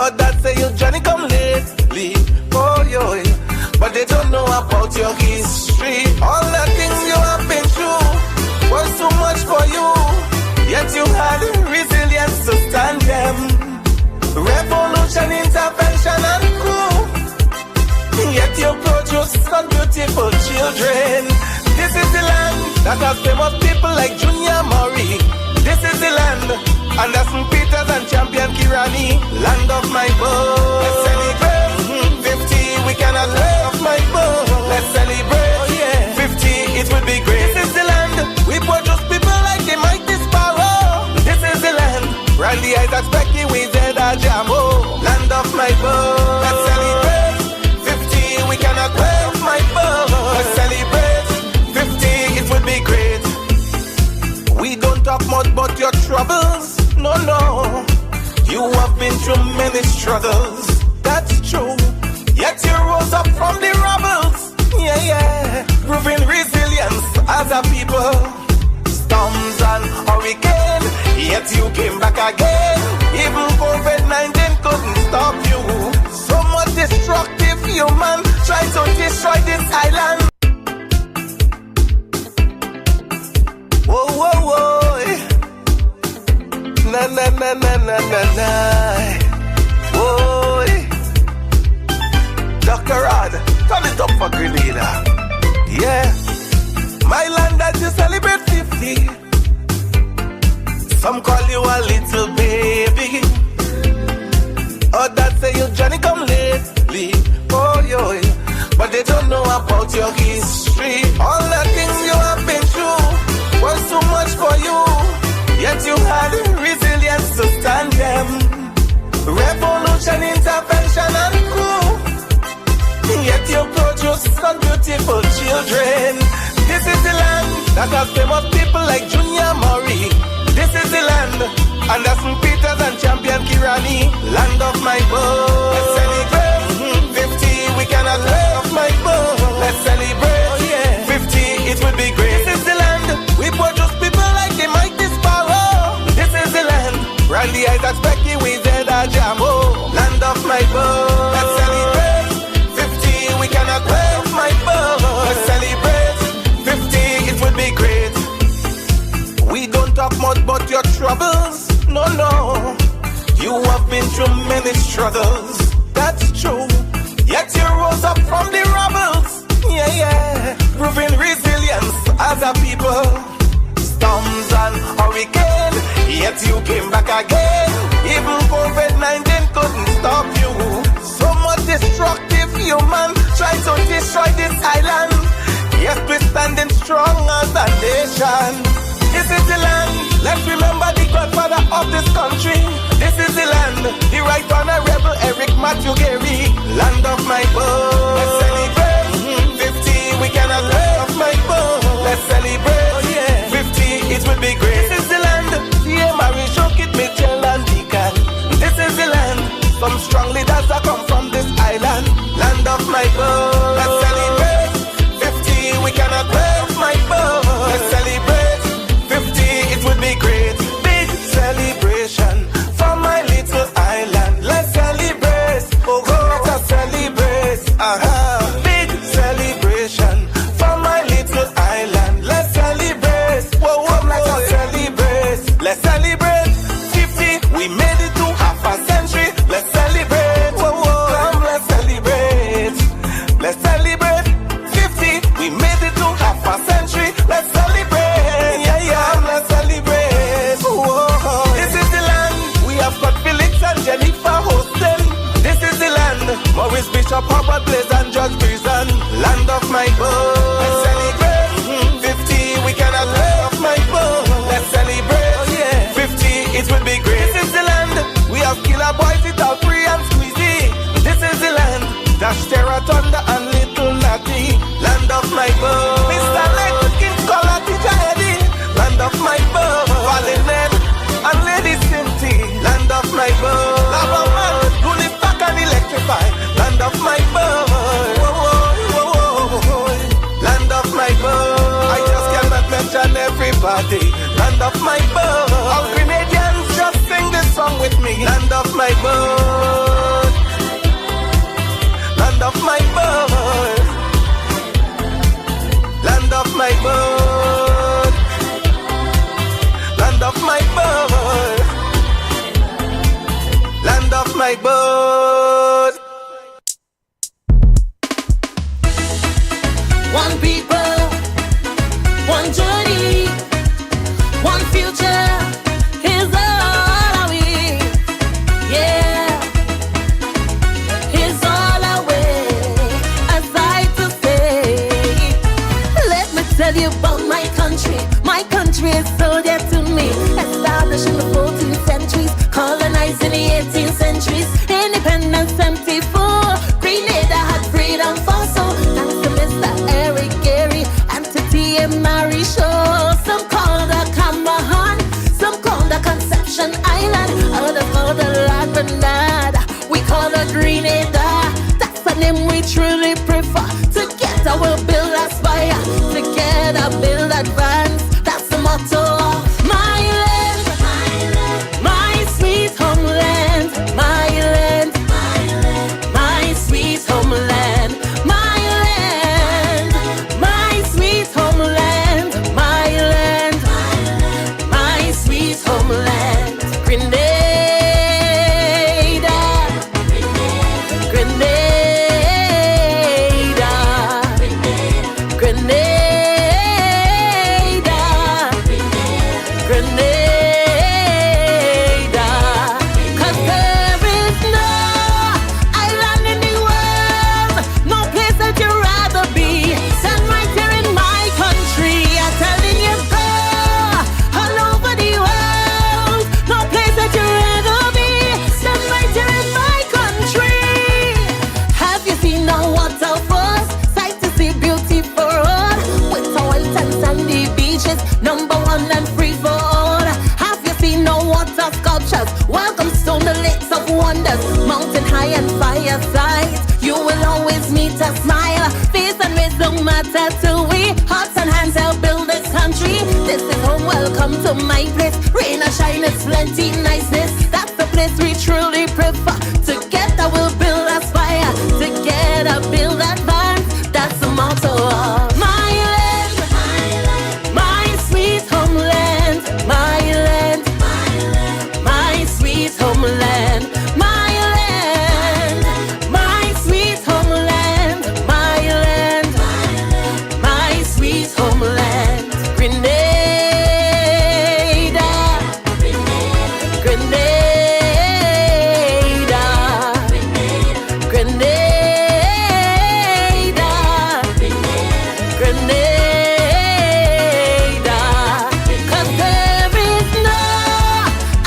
Others say you Johnny come lately, oh yo, but they don't know about your history. All the things you have been through was too much for you, yet you had resilience to stand them. Revolution, intervention and coup, yet you produce some beautiful children. This is the land that has famous people like Junior Murray. This is the land Anderson Peters and Champion Kirani, land of my birth. Let's celebrate 50, we cannot love my birth. Let's celebrate 50, it would be great. This is the land we produce people like the mighty sparrow. This is the land Randy Isaac, Becky, we did a jammo, land of my birth. Let's celebrate 50, we cannot love my birth. Let's celebrate 50, it would be great. We don't talk much about your troubles, no, no. You have been through many struggles, that's true. Yet you rose up from the rubbles, yeah, yeah. Proving resilience as a people. Storms and hurricane, yet you came back again. Even COVID-19 couldn't stop you. So much destructive human try to destroy this island. Whoa, whoa, whoa. Na, na, na, na, na, na, na. Whoa. Dr. Rod, turn it up for Grenada. Yeah. My land that you celebrate 50. Some call you a little baby. Others say you Johnny come lately, oh yo, but they don't know about your history. All the things you have been through was too much for you, yet you had resilience to stand them. Revolution, intervention and coup, yet you produce some beautiful children. This is the land that has famous people like Junior Murray. This is the land Anderson Peters and Champion Kirani, land of my birth. Let's celebrate 50, we cannot love my birth. Let's celebrate 50, it would be great. This is the land we produce people like the mighty sparrow. This is the land Randy Isaac, Becky, we did a jammo, land of my birth. Let's celebrate 50, we cannot love my birth. Let's celebrate 50, it would be great. We don't talk much about your troubles, no, no. You have been through many struggles, that's true. Yet you rose up from the rubbles, yeah, yeah. Proving resilience as a people. Storms and hurricane, yet you came back again. Even COVID-19 couldn't stop you. So much destructive human try to destroy this island, yet we're standing strong as a nation. This is the land, let's remember the godfather of this country. This is the land, the right honorable Eric Matthew Gary, land of my birth. Let's celebrate 50, we cannot love my birth. Let's celebrate 50, it would be great. This is the land, yeah, Mary Shokit, Mitchell and Deacon. This is the land, some strong leaders that come from this island, land of my birth. Let's celebrate 50, we cannot love my birth. Let's celebrate 50, it would be great. Big celebration for my little island. Let's celebrate, oh, let us celebrate. Big celebration for my little island. Let's celebrate, whoa, whoa, let us celebrate. Let's celebrate 50, we made it to half a century. Let's celebrate, whoa, whoa, come, let's celebrate. Let's celebrate 50, we made it to half a century. Let's celebrate, yeah, yeah, let's celebrate. Whoa. This is the land we have got Felix and Jennifer hosting. This is the land Maurice Bishop, Howard Blaze and George Prison, land of my birth. Let's celebrate 50, we cannot love my birth. Let's celebrate 50, it would be great. This is the land we have Killer Boys, it all free and squeezy. This is the land Dash Terra Thunder and Little Natty, land of my birth. Mr. Leg, King Scholar, Teacher Eddie, land of my birth. Valinet and Lady Cinti, land of my birth. Lava Man, Unipack and Electrify, land of my birth. Whoa, whoa, whoa, whoa. Land of my birth. I just cannot mention everybody, land of my birth. All Grenadians just sing this song with me, land of my birth. like birds. One people, one journey, one future is all we. Yeah, is all away. As I to say, let me tell you about my country. My country is so dear to me. Established in the 14th centuries, colonized in the 18th centuries. Independence 74. Grenada had freedom for so. Thanks to Mr. Eric Gary and Titi and Mary Shaw. Some call the Camahan, some call the Conception Island, others call the La Grenada. We call the Grenada. That's the name we truly prefer. Together we'll build Aspire. Together build advance. That's the motto of my land, my sweet homeland, my land, my sweet homeland, my land, my sweet homeland, my land, my sweet homeland. Grenada, Grenada, Grenada, Grenada. 'Cause there is no island in the world, no place that you'd rather be than right here in my country. I'm telling you, go all over the world, no place that you'd rather be than right here in my country. Have you seen the waterfalls? Sight to see, beauty for all, with oil and sandy beaches, number one and free for all. Have you seen no water sculptures? Welcome stone, the lakes of wonders, mountain high and fireside. You will always meet a smile. Face and race don't matter to we. Hearts and hands help build this country. This is home, welcome to my place. Rain or shine, it's plenty niceness. That's the place we truly prefer. Together we'll build Aspire. Together build advance. That's the motto of my land, my sweet homeland, my land, my sweet homeland, my land, my sweet homeland, my land, my sweet homeland. Grenada, Grenada, Grenada, Grenada. 'Cause there is no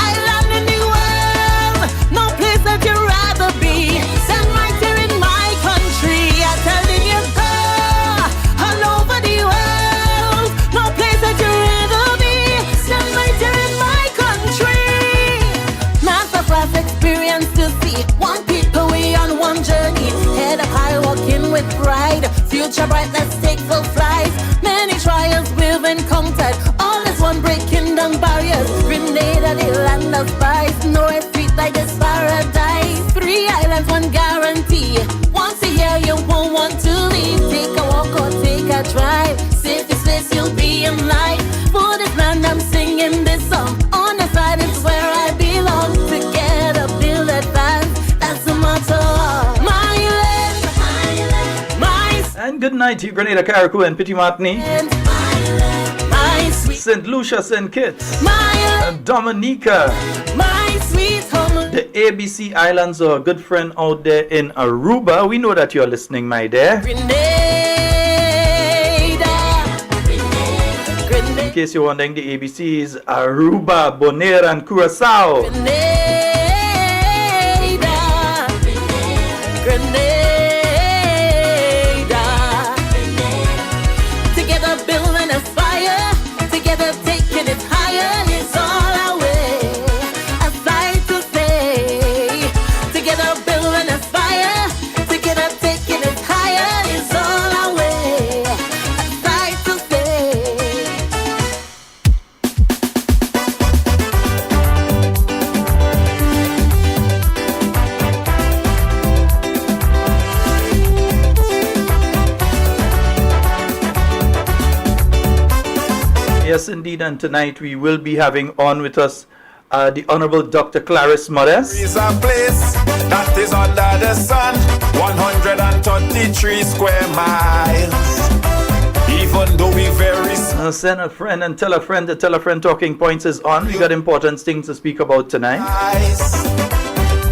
island in the world, no place that you'd rather be than right here in my country. I'm telling you, go all over the world, no place that you'd rather be than right here in my country. Masterclass experience to see. One people, we on one journey. Head up high, walking with pride. Future bright, let's take full flight. Many trials we've encountered. All is one breaking down barriers. Grenada, the land of spice. No street like this paradise. 3 islands, one guarantee. Once a year, you won't want to leave. Take a walk or take a drive. Safest place you'll be in life. For this land, I'm singing this song. On the side is where I belong. Together, build advance. That's the motto of my land, my And good night to you, Grenada, Carriacou, and Petit Martini, land, my sweet, St. Lucia, St. Kitts, my land, Dominica, my sweet homeland. the ABC Islands, or a good friend out there in Aruba. We know that you're listening, my dear. Grenada, Grenada, In case you're wondering, the ABC is Aruba, Bonaire, and Curacao. Grenada, Grenada. Together building a fire, together taking it higher. It's all our way. A sight to say. Together building a fire, together taking it higher. It's all our way. A sight to say. Yes, indeed, and tonight we will be having on with us the Honorable Dr. Clarice Modest. Is a place that is under the sun, 133 square miles. Even though we very Send a friend and tell a friend to tell a friend. Talking Points is on. We got important things to speak about tonight.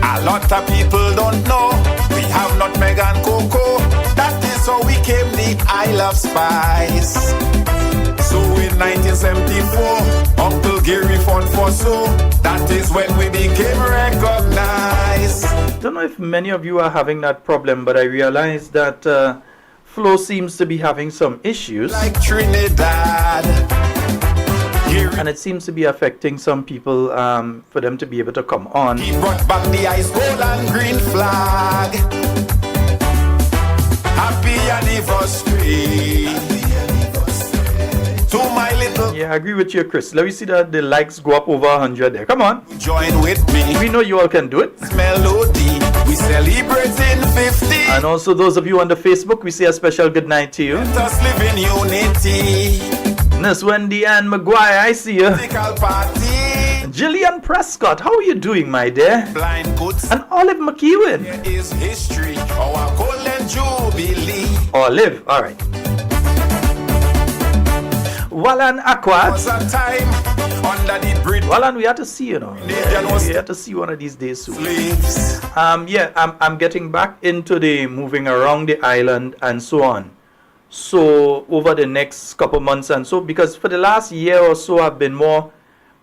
A lot of people don't know we have nutmeg and cocoa. That is how we came the Isle of Spice. So in 1974, Uncle Gary fought for so. That is when we became recognized. Don't know if many of you are having that problem, but I realize that Flo seems to be having some issues. Like Trinidad. And it seems to be affecting some people for them to be able to come on. He brought back the ice, gold and green flag. Happy anniversary to my little. Yeah, I agree with you, Chris. Let me see that the likes go up over 100 there. Come on. Join with me. We know you all can do it. Melody, we celebrating 50. And also those of you on the Facebook, we say a special good night to you. Let us live in unity. Nurse Wendy Ann McGuire, I see you. Political party. Gillian Prescott, how are you doing, my dear? Blind goods. And Olive McEwen. Here is history, our golden jubilee. Olive, all right. Wallan Aquat. Was a time under the bridge. Wallan, we have to see, you know. We have to see one of these days soon. Slaves. Yeah, I'm getting back into the moving around the island and so on. So over the next couple months and so, because for the last year or so I've been more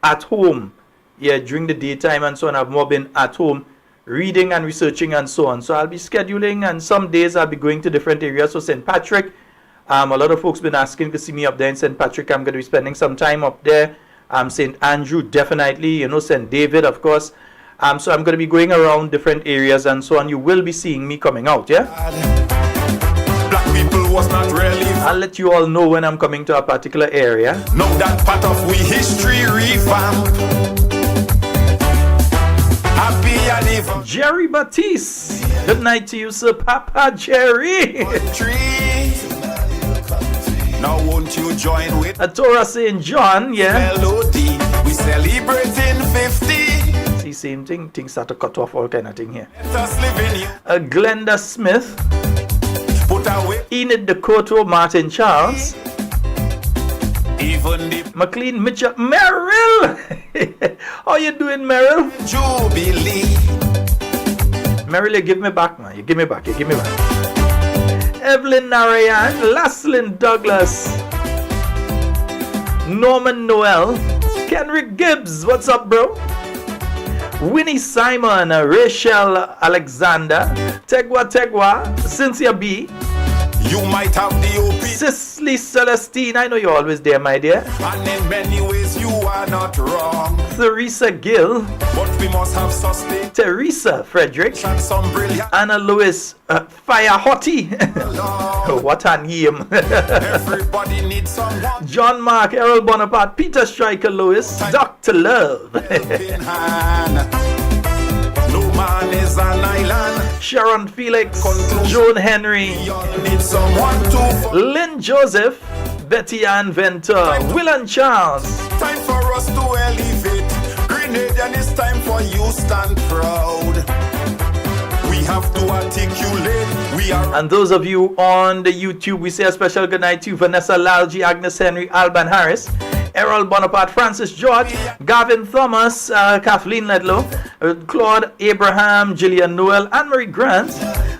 at home, yeah, during the daytime and so on. I've more been at home reading and researching and so on. So I'll be scheduling, and some days I'll be going to different areas. So St. Patrick, a lot of folks been asking to see me up there in St. Patrick. I'm going to be spending some time up there. St. Andrew, definitely, you know, St. David, of course. So I'm going to be going around different areas and so on. You will be seeing me coming out, yeah? Black people was not really. I'll let you all know when I'm coming to a particular area. Know that part of we history revamp. Happy anniversary. Jerry Batiste. Good night to you, sir. Papa Jerry. Now won't you join with Torah St. John, yeah. Melody? We celebrating 50. See, same thing. Things start to cut off, all kind of thing here. Let us live in you. Glenda Smith. Put away Enid Dakota, Martin Charles. even the McLean Mitchell. Merrill! How you doing, Merrill? jubilee. Merrill, you give me back, man. You give me back. You give me back. Evelyn Narayan. Laslyn Douglas. Norman Noel. Kenrick Gibbs. What's up, bro? Winnie Simon. Rachel Alexander. Tegwa. Cynthia B. You might have the OP, Cicely Celestine. I know you're always there, my dear. and in many ways you are not wrong. Theresa Gill. But we must have sustained Teresa Frederick. and some brilliant Anna Lewis. Fire Hottie. love. What a name. Everybody needs someone John Mark, Errol Bonaparte, Peter Stryker Lewis, Dr. Love, in hand. No man is an island. Sharon Felix, Joan Henry, We all need someone to Lynn Joseph, Betty Ann Venture, Willan Charles, time for us to elevate. Grenada, it's time for you stand proud. We have to articulate. We are and those of you on the YouTube, we say a special good night to Vanessa Lalji, Agnes Henry, Alban Harris, Errol Bonaparte, Francis George, Gavin Thomas, Kathleen Ledlow, Claude Abraham, Gillian Noel, Anne-Marie Grant,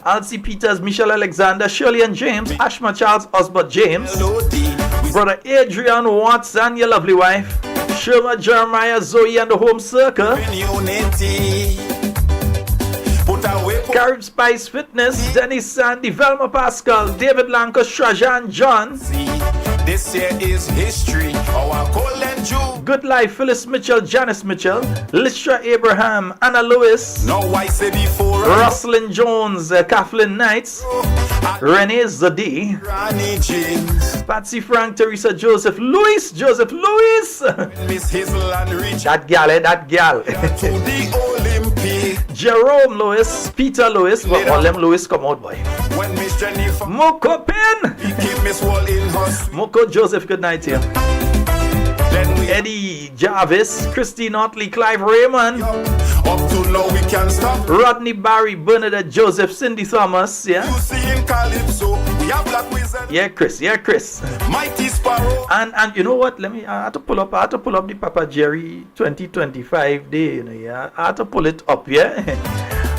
Alcy Peters, Michelle Alexander, Shirley and James, Ashma Charles, Osbert James, melody. We Brother Adrian Watson, your lovely wife, Sherma Jeremiah, Zoe and the Home Circle, in unity. Put away Carib Spice Fitness, Dennis Sandy, Velma Pascal, David Lanka, Strajan John, this year is history. Our golden jubilee. Good Life, Phyllis Mitchell, Janice Mitchell, Listra Abraham, Anna Lewis, No, I say before Roslyn Jones, Kathleen Knights, Renee Zadi, Granny James, Patsy Frank, Teresa Joseph Lewis, Miss Hazel and Rich that gal, that gal. to the Olympic. Jerome Lewis, Peter Lewis, but all them Lewis come out, boy. When Miss Jennifer Moko Pin, keep Miss Wall in her suite, Moko Joseph, good night here. then we Eddie Jarvis, Christine Otley, Clive Raymond, Up to now we can't stop. Rodney Barry, Bernadette Joseph, Cindy Thomas, yeah. You see in Calypso, we have Black Wizard. Yeah, Chris. Mighty Sparrow. And you know what? I had to pull up the Papa Jerry 2025 day, you know, yeah. I had to pull it up, yeah.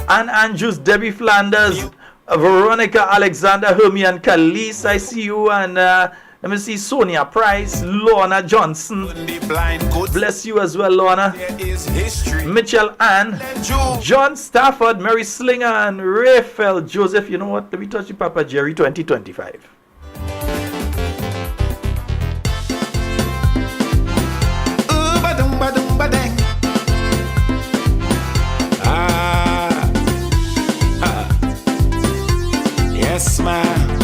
And Andrews, Debbie Flanders, Veronica, Alexander, Hermie, and Khalees, I see you, and let me see Sonia Price, Lorna Johnson. Bless you as well, Lorna. Mitchell Ann, John Stafford, Mary Slinger, and Raphael Joseph. You know what? Let me touch the Papa Jerry 2025. Yes, man.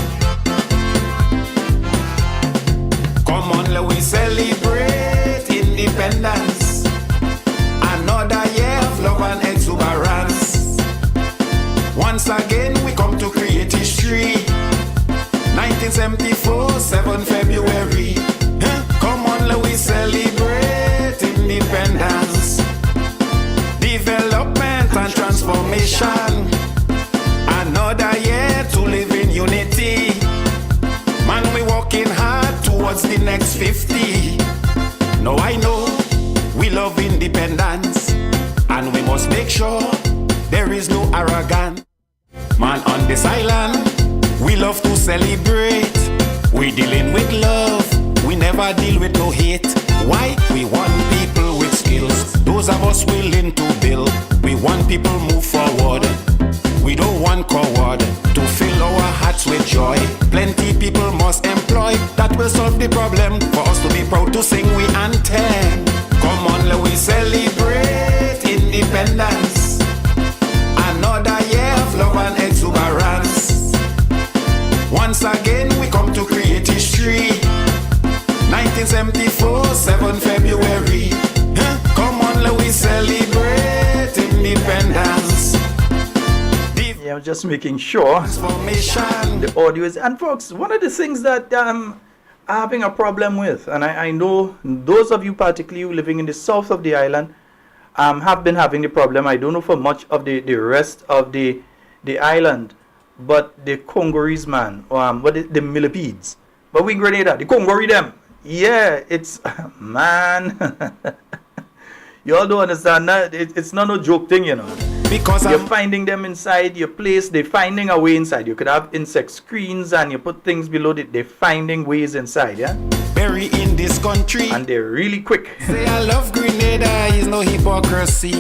Come on, let we celebrate independence. Another year of love and exuberance. Once again, we come to create history. 1974, 7 February. Come on, let we celebrate independence. Development and transformation. Another year to live in unity. Man, we working hard towards the next 50. Now I know we love independence, and we must make sure there is no arrogance. Man, on this island, we love to celebrate. We dealing with love, we never deal with no hate. Why? We want people with skills, those of us willing to build. We want people move forward. We don't want coward to fill our hearts with joy. Plenty people must employ. That will solve the problem for us to be proud to sing we anthem. Come on, let we celebrate independence. Another year of love and exuberance. Once again, we come to create history. 1974, 7 February. Come on, let we celebrate independence. Yeah, I'm just making sure the audio is. And folks, one of the things that I'm having a problem with, and I know those of you particularly living in the south of the island have been having the problem. I don't know for much of the rest of the island, but the Congolese, man, the millipedes. But we in Grenada, the Congolese them. Yeah, it's, man, you all don't understand that. It's not no joke thing, you know. Because you're finding them inside your place, they're finding a way inside. You could have insect screens and you put things below it, they're finding ways inside, yeah? Bury in this country. And they're really quick. Say I love Grenada, is no hypocrisy.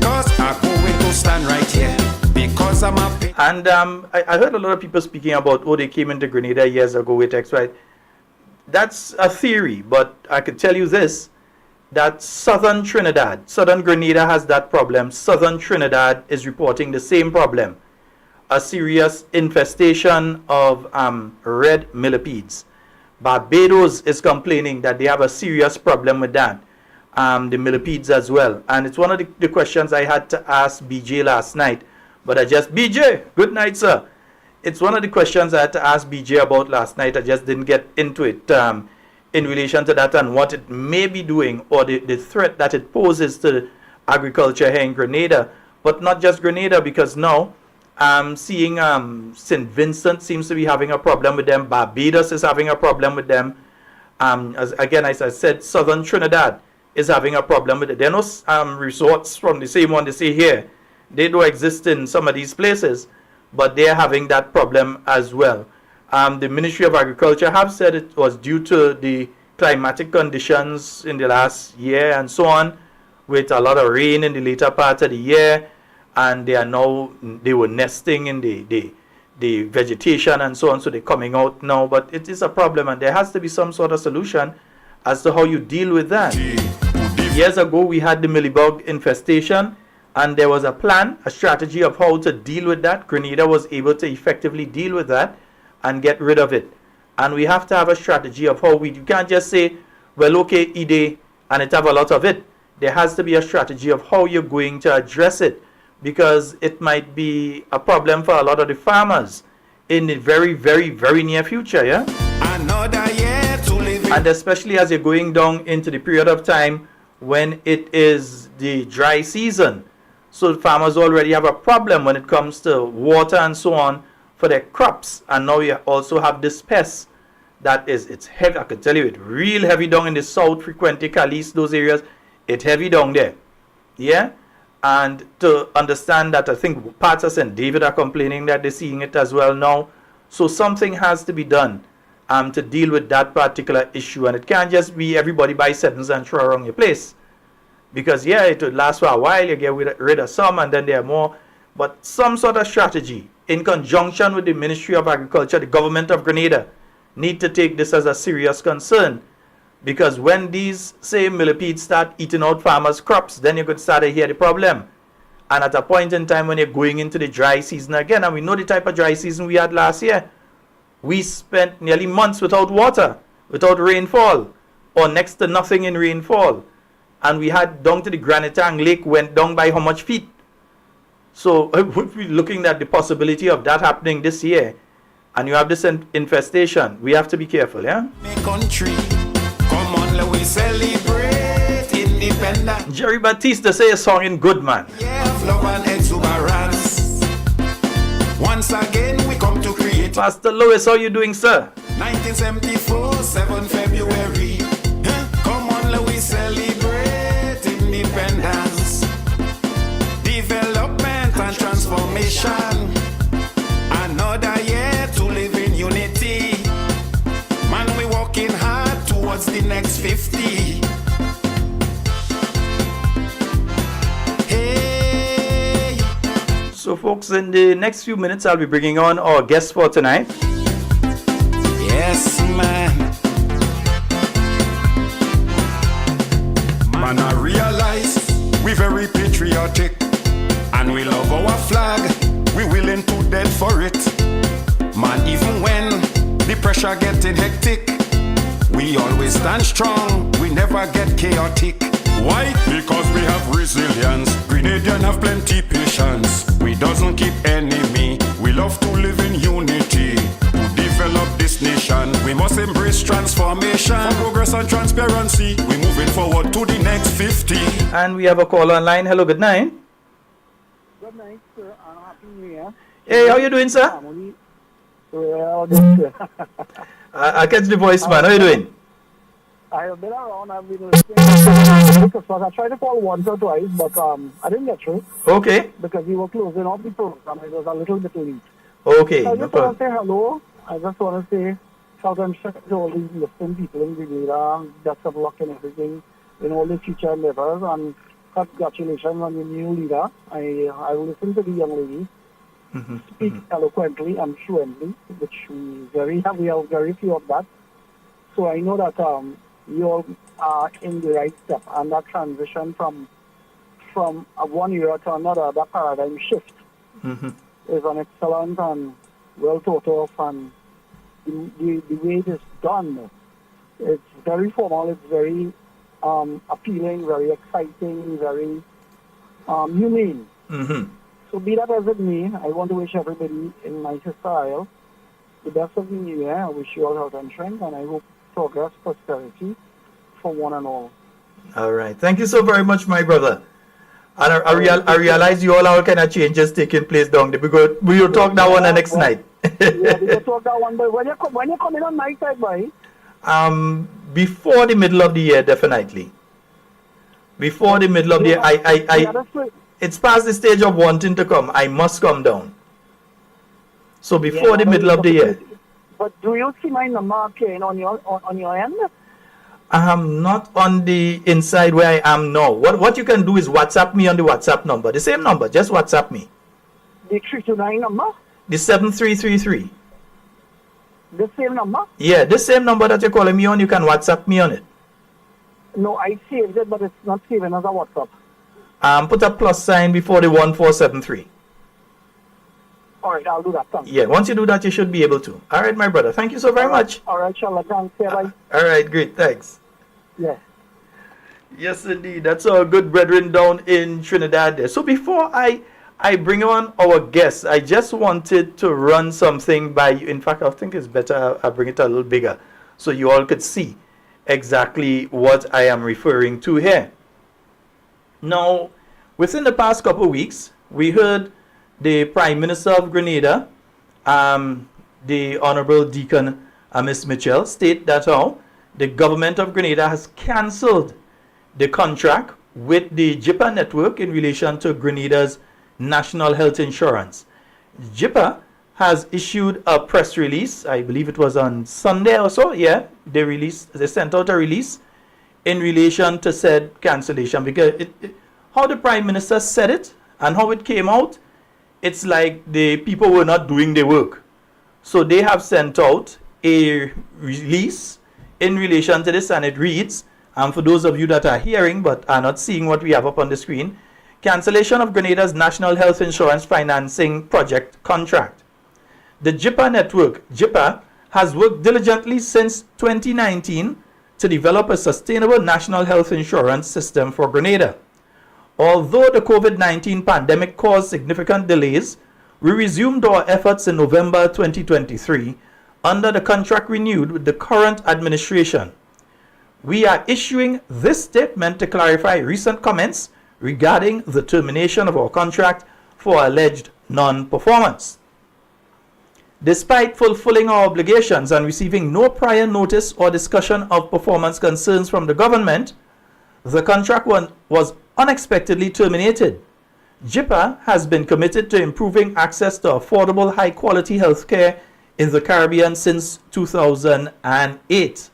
Cause I'm going to stand right here. Because I'm a... And I heard a lot of people speaking about, they came into Grenada years ago with X, right? That's a theory, but I could tell you this. That southern Grenada has that problem. Southern Trinidad is reporting the same problem. A serious infestation of red millipedes. Barbados is complaining that they have a serious problem with that. The millipedes as well. And it's one of the questions I had to ask BJ last night. But BJ, good night, sir. It's one of the questions I had to ask BJ about last night. I just didn't get into it. In relation to that and what it may be doing, or the threat that it poses to agriculture here in Grenada. But not just Grenada, because now I'm seeing St. Vincent seems to be having a problem with them. Barbados is having a problem with them. As I said, southern Trinidad is having a problem with it. There are no resorts from the same one they see here. They do exist in some of these places, but they're having that problem as well. The Ministry of Agriculture have said it was due to the climatic conditions in the last year and so on, with a lot of rain in the later part of the year, and they were nesting in the vegetation and so on, so they're coming out now. But it is a problem, and there has to be some sort of solution as to how you deal with that. Years ago, we had the millibug infestation, and there was a plan, a strategy of how to deal with that. Grenada was able to effectively deal with that and get rid of it. And we have to have a strategy of how you can't just say, well, okay, Ide, and it have a lot of it. There has to be a strategy of how you're going to address it, because it might be a problem for a lot of the farmers in the very, very, very near future, yeah? Another year to live And especially as you're going down into the period of time when it is the dry season. So farmers already have a problem when it comes to water and so on for their crops. And now you also have this pest that it's heavy. I can tell you, it's real heavy down in the south, frequently Calice, those areas. It's heavy down there. Yeah? And to understand that, I think parts of St. David are complaining that they're seeing it as well now. So something has to be done to deal with that particular issue. And it can't just be everybody buy settings and throw around your place. Because, yeah, it would last for a while. You get rid of some and then there are more. But some sort of strategy in conjunction with the Ministry of Agriculture, the government of Grenada, need to take this as a serious concern. Because when these, say, millipedes start eating out farmers' crops, then you could start to hear the problem. And at a point in time when you're going into the dry season again, and we know the type of dry season we had last year, we spent nearly months without water, without rainfall, or next to nothing in rainfall. And we had down to the Granitang Lake went down by how much feet? So we're looking at the possibility of that happening this year. And you have this infestation. We have to be careful, yeah? Country. Come on, let we celebrate independence. Jerry Batista say a song in good, man. Yeah, love and exuberance. Once again, we come to create. Pastor Lewis, how you doing, sir? 1974, 7 February. Come on, let we celebrate independence. Development and transformation. Another year to live in unity. Man, we working hard towards the next 50. Hey. So, folks, in the next few minutes, I'll be bringing on our guest for tonight. Yes, man. Man, I realize we very patriotic and we love our flag. We willing to dead for it. Man, even when the pressure getting hectic, we always stand strong. We never get chaotic. Why? Because we have resilience. Grenadian have plenty patience. We doesn't keep enemy. We love to live in unity. To develop this nation, we must embrace transformation. For progress and transparency, we moving forward to the next 50. And we have a call online. Hello, good night. Good night, sir. Happy New Year. Hey, how you doing, sir? Well, good, sir. I catch the voice, man. How you doing? I have been around. I've been listening. I tried to call once or twice, but I didn't get through. Okay. Because we were closing off the program. It was a little bit late. Okay. So I No just want problem. to say hello. I just want to say I'm sure to all these listening people in Grenada. Best of luck and everything in all the future endeavors. And congratulations on your new leader. I listened to the young lady speak eloquently and fluently, which we have very few of that. So I know that you all are in the right step, and that transition from one era to another, that paradigm shift is an excellent and well thought of, and the way it is done, it's very formal, it's very appealing, very exciting, very humane. So be that as it may, I want to wish everybody in my style the best of the new year. I wish you all health and strength, and I hope progress, prosperity for one and all. All right. Thank you so very much, my brother. And I realize you all have kind of changes taking place down there. We will talk that one the next night. Yeah, we will talk that one. But when you come in on night time, boy? Before the middle of the year, definitely. Before the middle of the year, it's past the stage of wanting to come. I must come down. So before the middle of the year. But do you see my number on your end? Not on the inside where I am now. What you can do is WhatsApp me on the WhatsApp number. The same number, just WhatsApp me. The 329 number? The 7333. The same number? Yeah, the same number that you're calling me on, you can WhatsApp me on it. No, I saved it, but it's not saving as a WhatsApp. Put a plus sign before the 1473. All right, I'll do that. Thanks. Yeah, once you do that, you should be able to. All right, my brother. Thank you so very much. All right, Charlotte. Thanks. Bye. All right, great. Thanks. Yeah. Yes, indeed. That's our good brethren down in Trinidad there. So before I bring on our guests, I just wanted to run something by you. In fact, I think it's better I bring it a little bigger so you all could see. exactly what I am referring to here. Now, within the past couple of weeks, we heard the Prime Minister of Grenada, the Honorable Deacon Miss Mitchell, state that the government of Grenada has cancelled the contract with the JIPA network in relation to Grenada's national health insurance. JIPA has issued a press release, I believe it was on Sunday or so, they sent out a release in relation to said cancellation, because how the Prime Minister said it and how it came out, it's like the people were not doing their work. So they have sent out a release in relation to this, and it reads, and for those of you that are hearing but are not seeing what we have up on the screen, cancellation of Grenada's National Health Insurance Financing Project contract. The JIPA network, JIPA, has worked diligently since 2019 to develop a sustainable national health insurance system for Grenada. Although the COVID-19 pandemic caused significant delays, we resumed our efforts in November 2023 under the contract renewed with the current administration. We are issuing this statement to clarify recent comments regarding the termination of our contract for alleged non-performance. Despite fulfilling our obligations and receiving no prior notice or discussion of performance concerns from the government, the contract was unexpectedly terminated. JIPA has been committed to improving access to affordable, high-quality healthcare in the Caribbean since 2008.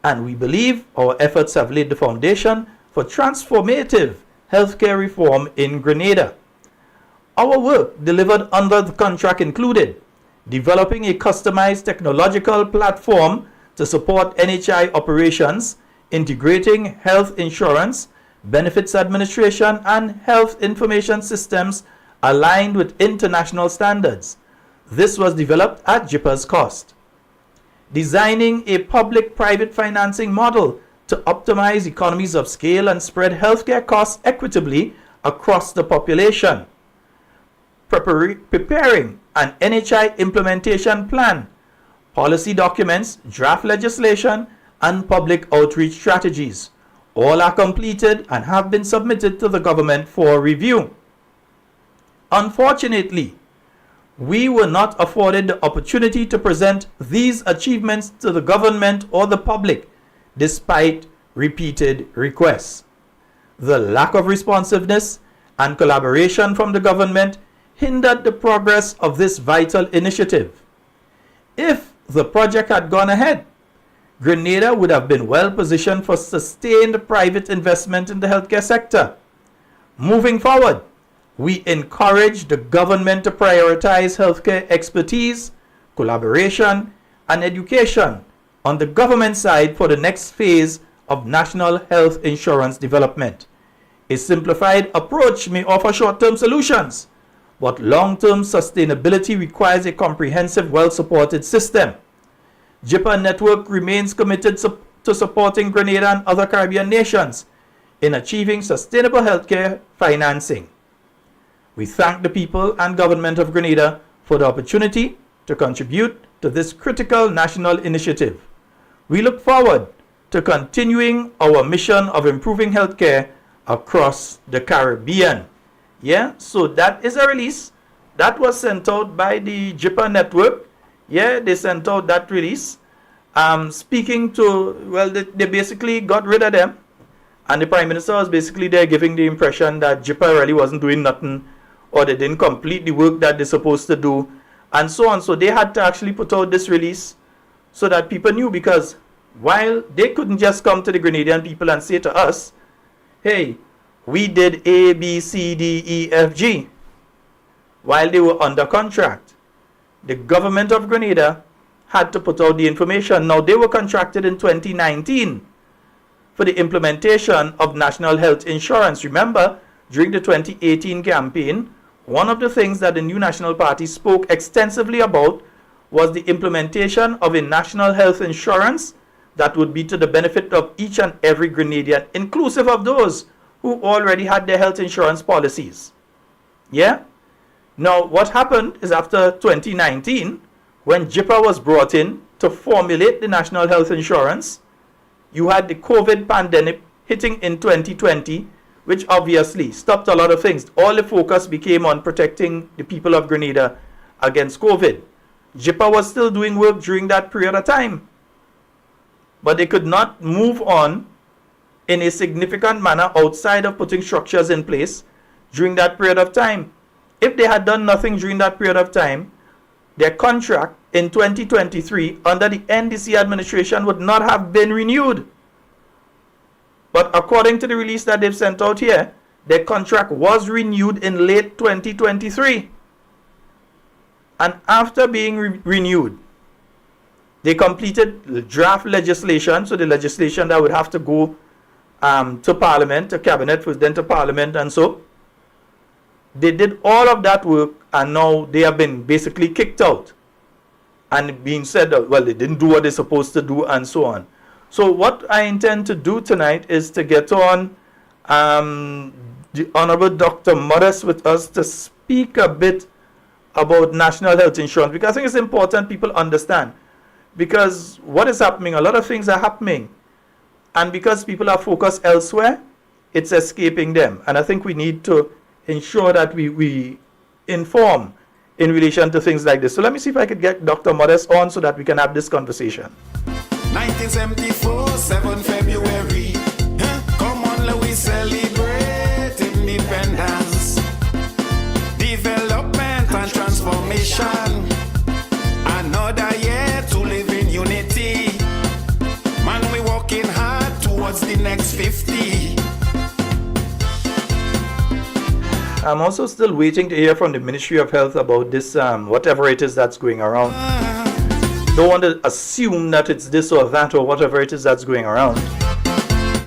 And we believe our efforts have laid the foundation for transformative healthcare reform in Grenada. Our work delivered under the contract included developing a customized technological platform to support NHI operations, integrating health insurance, benefits administration, and health information systems aligned with international standards. This was developed at JIPA's cost. Designing a public-private financing model to optimize economies of scale and spread healthcare costs equitably across the population. Preparing an NHI implementation plan, policy documents, draft legislation, and public outreach strategies. All are completed and have been submitted to the government for review. Unfortunately, we were not afforded the opportunity to present these achievements to the government or the public, despite repeated requests. The lack of responsiveness and collaboration from the government hindered the progress of this vital initiative. If the project had gone ahead, Grenada would have been well positioned for sustained private investment in the healthcare sector. Moving forward, we encourage the government to prioritize healthcare expertise, collaboration, and education on the government side for the next phase of national health insurance development. A simplified approach may offer short-term solutions, but long-term sustainability requires a comprehensive, well-supported system. JIPA network remains committed to supporting Grenada and other Caribbean nations in achieving sustainable healthcare financing. We thank the people and government of Grenada for the opportunity to contribute to this critical national initiative. We look forward to continuing our mission of improving healthcare across the Caribbean. So that is a release that was sent out by the JIPA network. They sent out that release. Speaking to, they basically got rid of them. And the Prime Minister was basically there giving the impression that JIPA really wasn't doing nothing, or they didn't complete the work that they're supposed to do, and so on. So they had to actually put out this release so that people knew, because while they couldn't just come to the Grenadian people and say to us, hey, we did A, B, C, D, E, F, G, while they were under contract, the government of Grenada had to put out the information. Now, they were contracted in 2019 for the implementation of national health insurance. Remember, during the 2018 campaign, one of the things that the New National Party spoke extensively about was the implementation of a national health insurance that would be to the benefit of each and every Grenadian, inclusive of those who already had their health insurance policies. Now, what happened is after 2019, when JIPA was brought in to formulate the national health insurance, You had the COVID pandemic hitting in 2020, which obviously stopped a lot of things. All the focus became on protecting the people of Grenada against COVID. JIPA was still doing work during that period of time, but they could not move on in a significant manner outside of putting structures in place during that period of time. If they had done nothing during that period of time, their contract in 2023 under the NDC administration would not have been renewed. But according to the release that they've sent out here, their contract was renewed in late 2023. And after being renewed, they completed draft legislation, so the legislation that would have to go to Parliament, to Cabinet, then to Parliament, and so they did all of that work, and now they have been basically kicked out and being said that, well, they didn't do what they're supposed to do, and so on. So what I intend to do tonight is to get on the Honorable Dr. Mest with us to speak a bit about national health insurance, because I think it's important people understand, because what is happening, a lot of things are happening, and because people are focused elsewhere, it's escaping them. And I think we need to ensure that we inform in relation to things like this. So let me see if I could get Dr. Mest on so that we can have this conversation. 1974, 7 February. Come on, let we celebrate independence, development and transformation. Another year to live in unity. Man, we working hard towards the next 50. I'm also still waiting to hear from the Ministry of Health about this, whatever it is that's going around. Don't want to assume that it's this or that or whatever it is that's going around.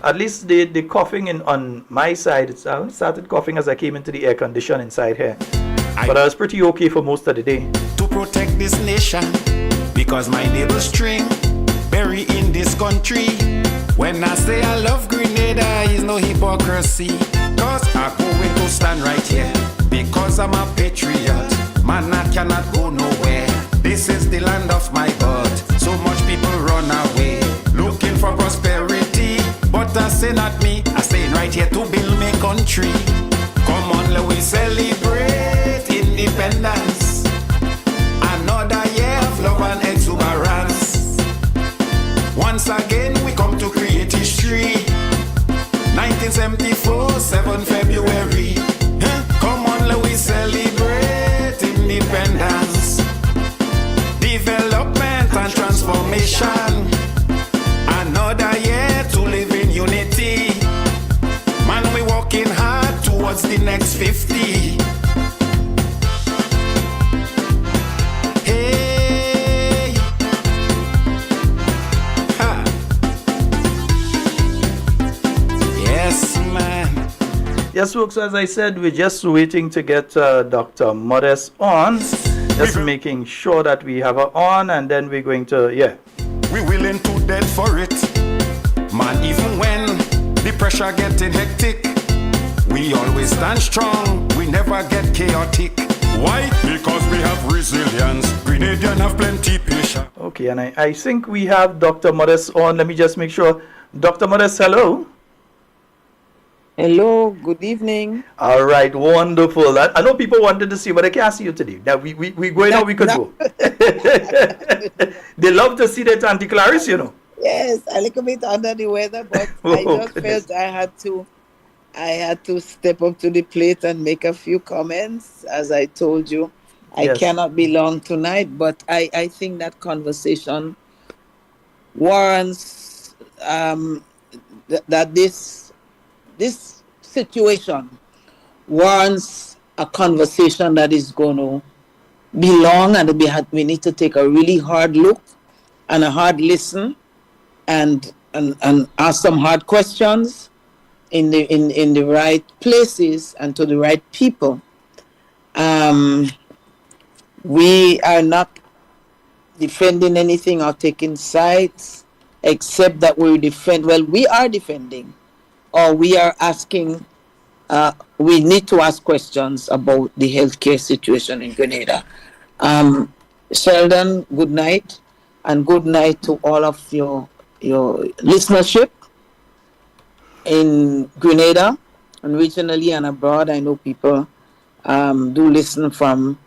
At least the coughing on my side, I started coughing as I came into the air condition inside here. But I was pretty okay for most of the day. To protect this nation, because my neighbor's string bury in this country. When I say I love Grenada, is no hypocrisy. Cause I'm going to stand right here, because I'm a patriot. Man, I cannot go nowhere. This is the land of my birth. So much people run away, looking for prosperity. But I say not me, I stay right here to build my country. Come on, let we celebrate independence. Another year of love and exuberance. Once again, we come to create history. 1974, 7 February. Come on, let we celebrate independence, development and transformation. Another year to live in unity. Man, we working hard towards the next 50. Hey, ha. Yes, man. Yes, folks, as I said, we're just waiting to get Dr. Mest on. Just making sure that we have her on, and then we're going to, We willing to dead for it. Man, even when the pressure getting hectic, we always stand strong, we never get chaotic. Why? Because we have resilience. Grenadian have plenty patience. Okay, and I think we have Dr. Mest on. Let me just make sure. Dr. Mest, hello. Hello, good evening. All right, wonderful. I know people wanted to see, but I can't see you today. Now we going how we could go. They love to see that Auntie Clarice, you know. Yes, a little bit under the weather, but I just felt I had to step up to the plate and make a few comments. As I told you, I cannot be long tonight, but I think that conversation warrants that this situation warrants a conversation that is going to be long, and we need to take a really hard look and a hard listen and ask some hard questions in the right places and to the right people. We are not defending anything or taking sides, except that we are defending, or we are asking, we need to ask questions about the healthcare situation in Grenada. Sheldon, good night, and good night to all of your your listenership in Grenada and regionally and abroad. I know people do listen from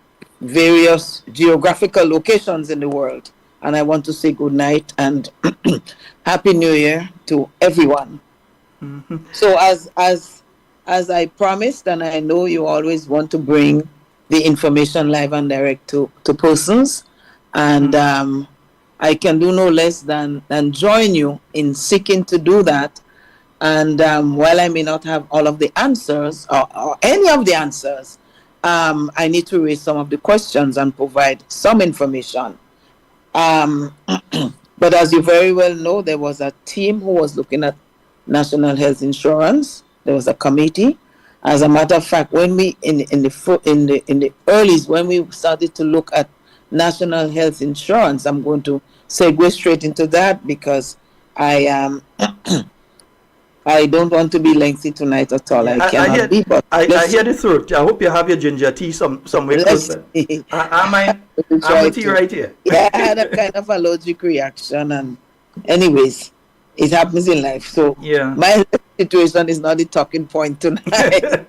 various geographical locations in the world. And I want to say good night and Happy New Year to everyone. So as I promised, and I know you always want to bring the information live and direct to persons, and I can do no less than join you in seeking to do that. And while I may not have all of the answers or any of the answers, I need to raise some of the questions and provide some information. But as you very well know, there was a team who was looking at national health insurance. There was a committee. As a matter of fact, when we in the earlies, when we started to look at national health insurance, I'm going to segue straight into that because I am. I don't want to be lengthy tonight at all. Yeah, I cannot be. But I hear the throat. I hope you have your ginger tea somewhere closer. I'm a tea right here. Yeah, I had a kind of allergic reaction, and anyways, it happens in life. So yeah, my situation is not the talking point tonight.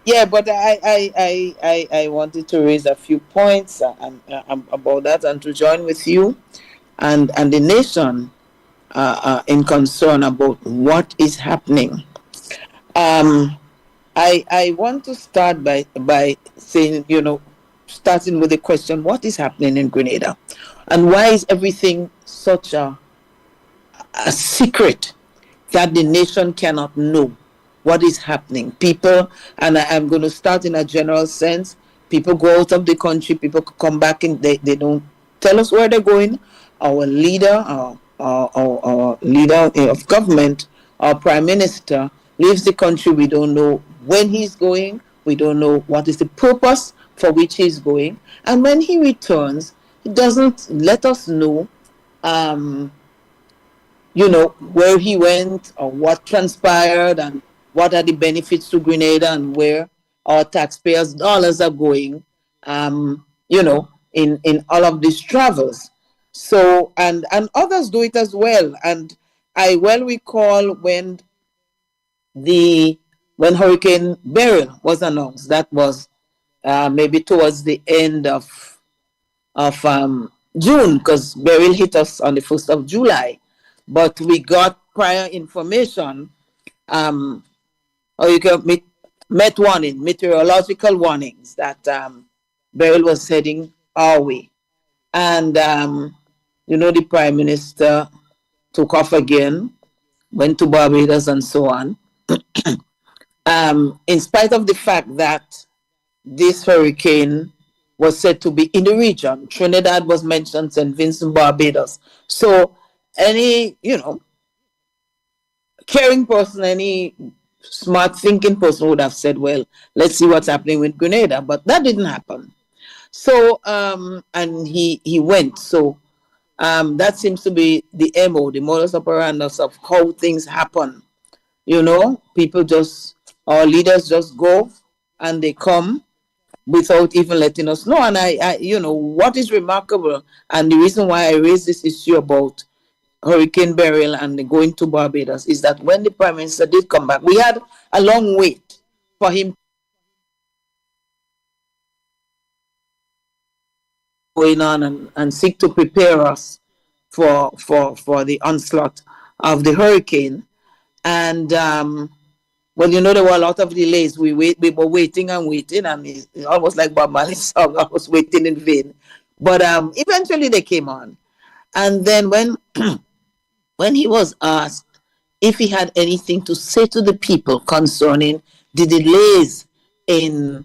Yeah, but I wanted to raise a few points about that and to join with you and the nation in concern about what is happening. I want to start by saying, starting with the question, what is happening in Grenada? And why is everything such a secret that the nation cannot know what is happening? People, and I'm going to start in a general sense, people go out of the country, people come back and they don't tell us where they're going. Our leader, our leader of government, our prime minister, leaves the country. We don't know when he's going. We don't know what is the purpose for which he's going. And when he returns, he doesn't let us know, where he went or what transpired and what are the benefits to Grenada and where our taxpayers' dollars are going, in all of these travels. So, and others do it as well. And I well recall when Hurricane Beryl was announced, that was maybe towards the end of June, because Beryl hit us on the 1st of July. But we got prior information, or you can meteorological warnings that Beryl was heading our way. And, the prime minister took off again, went to Barbados and so on. In spite of the fact that this hurricane was said to be in the region, Trinidad was mentioned, St. Vincent, Barbados. So any, caring person, any smart thinking person would have said, well, let's see what's happening with Grenada. But that didn't happen. So, and he went. So that seems to be the MO, the modus operandi of how things happen. People our leaders just go and they come without even letting us know. And I what is remarkable, and the reason why I raised this issue about Hurricane Beryl and going to Barbados is that when the prime minister did come back, we had a long wait for him going on and seek to prepare us for the onslaught of the hurricane. And there were a lot of delays. We were waiting and waiting, and it's almost like Bob Marley's song, I was waiting in vain. But eventually they came on. And then when he was asked if he had anything to say to the people concerning the delays in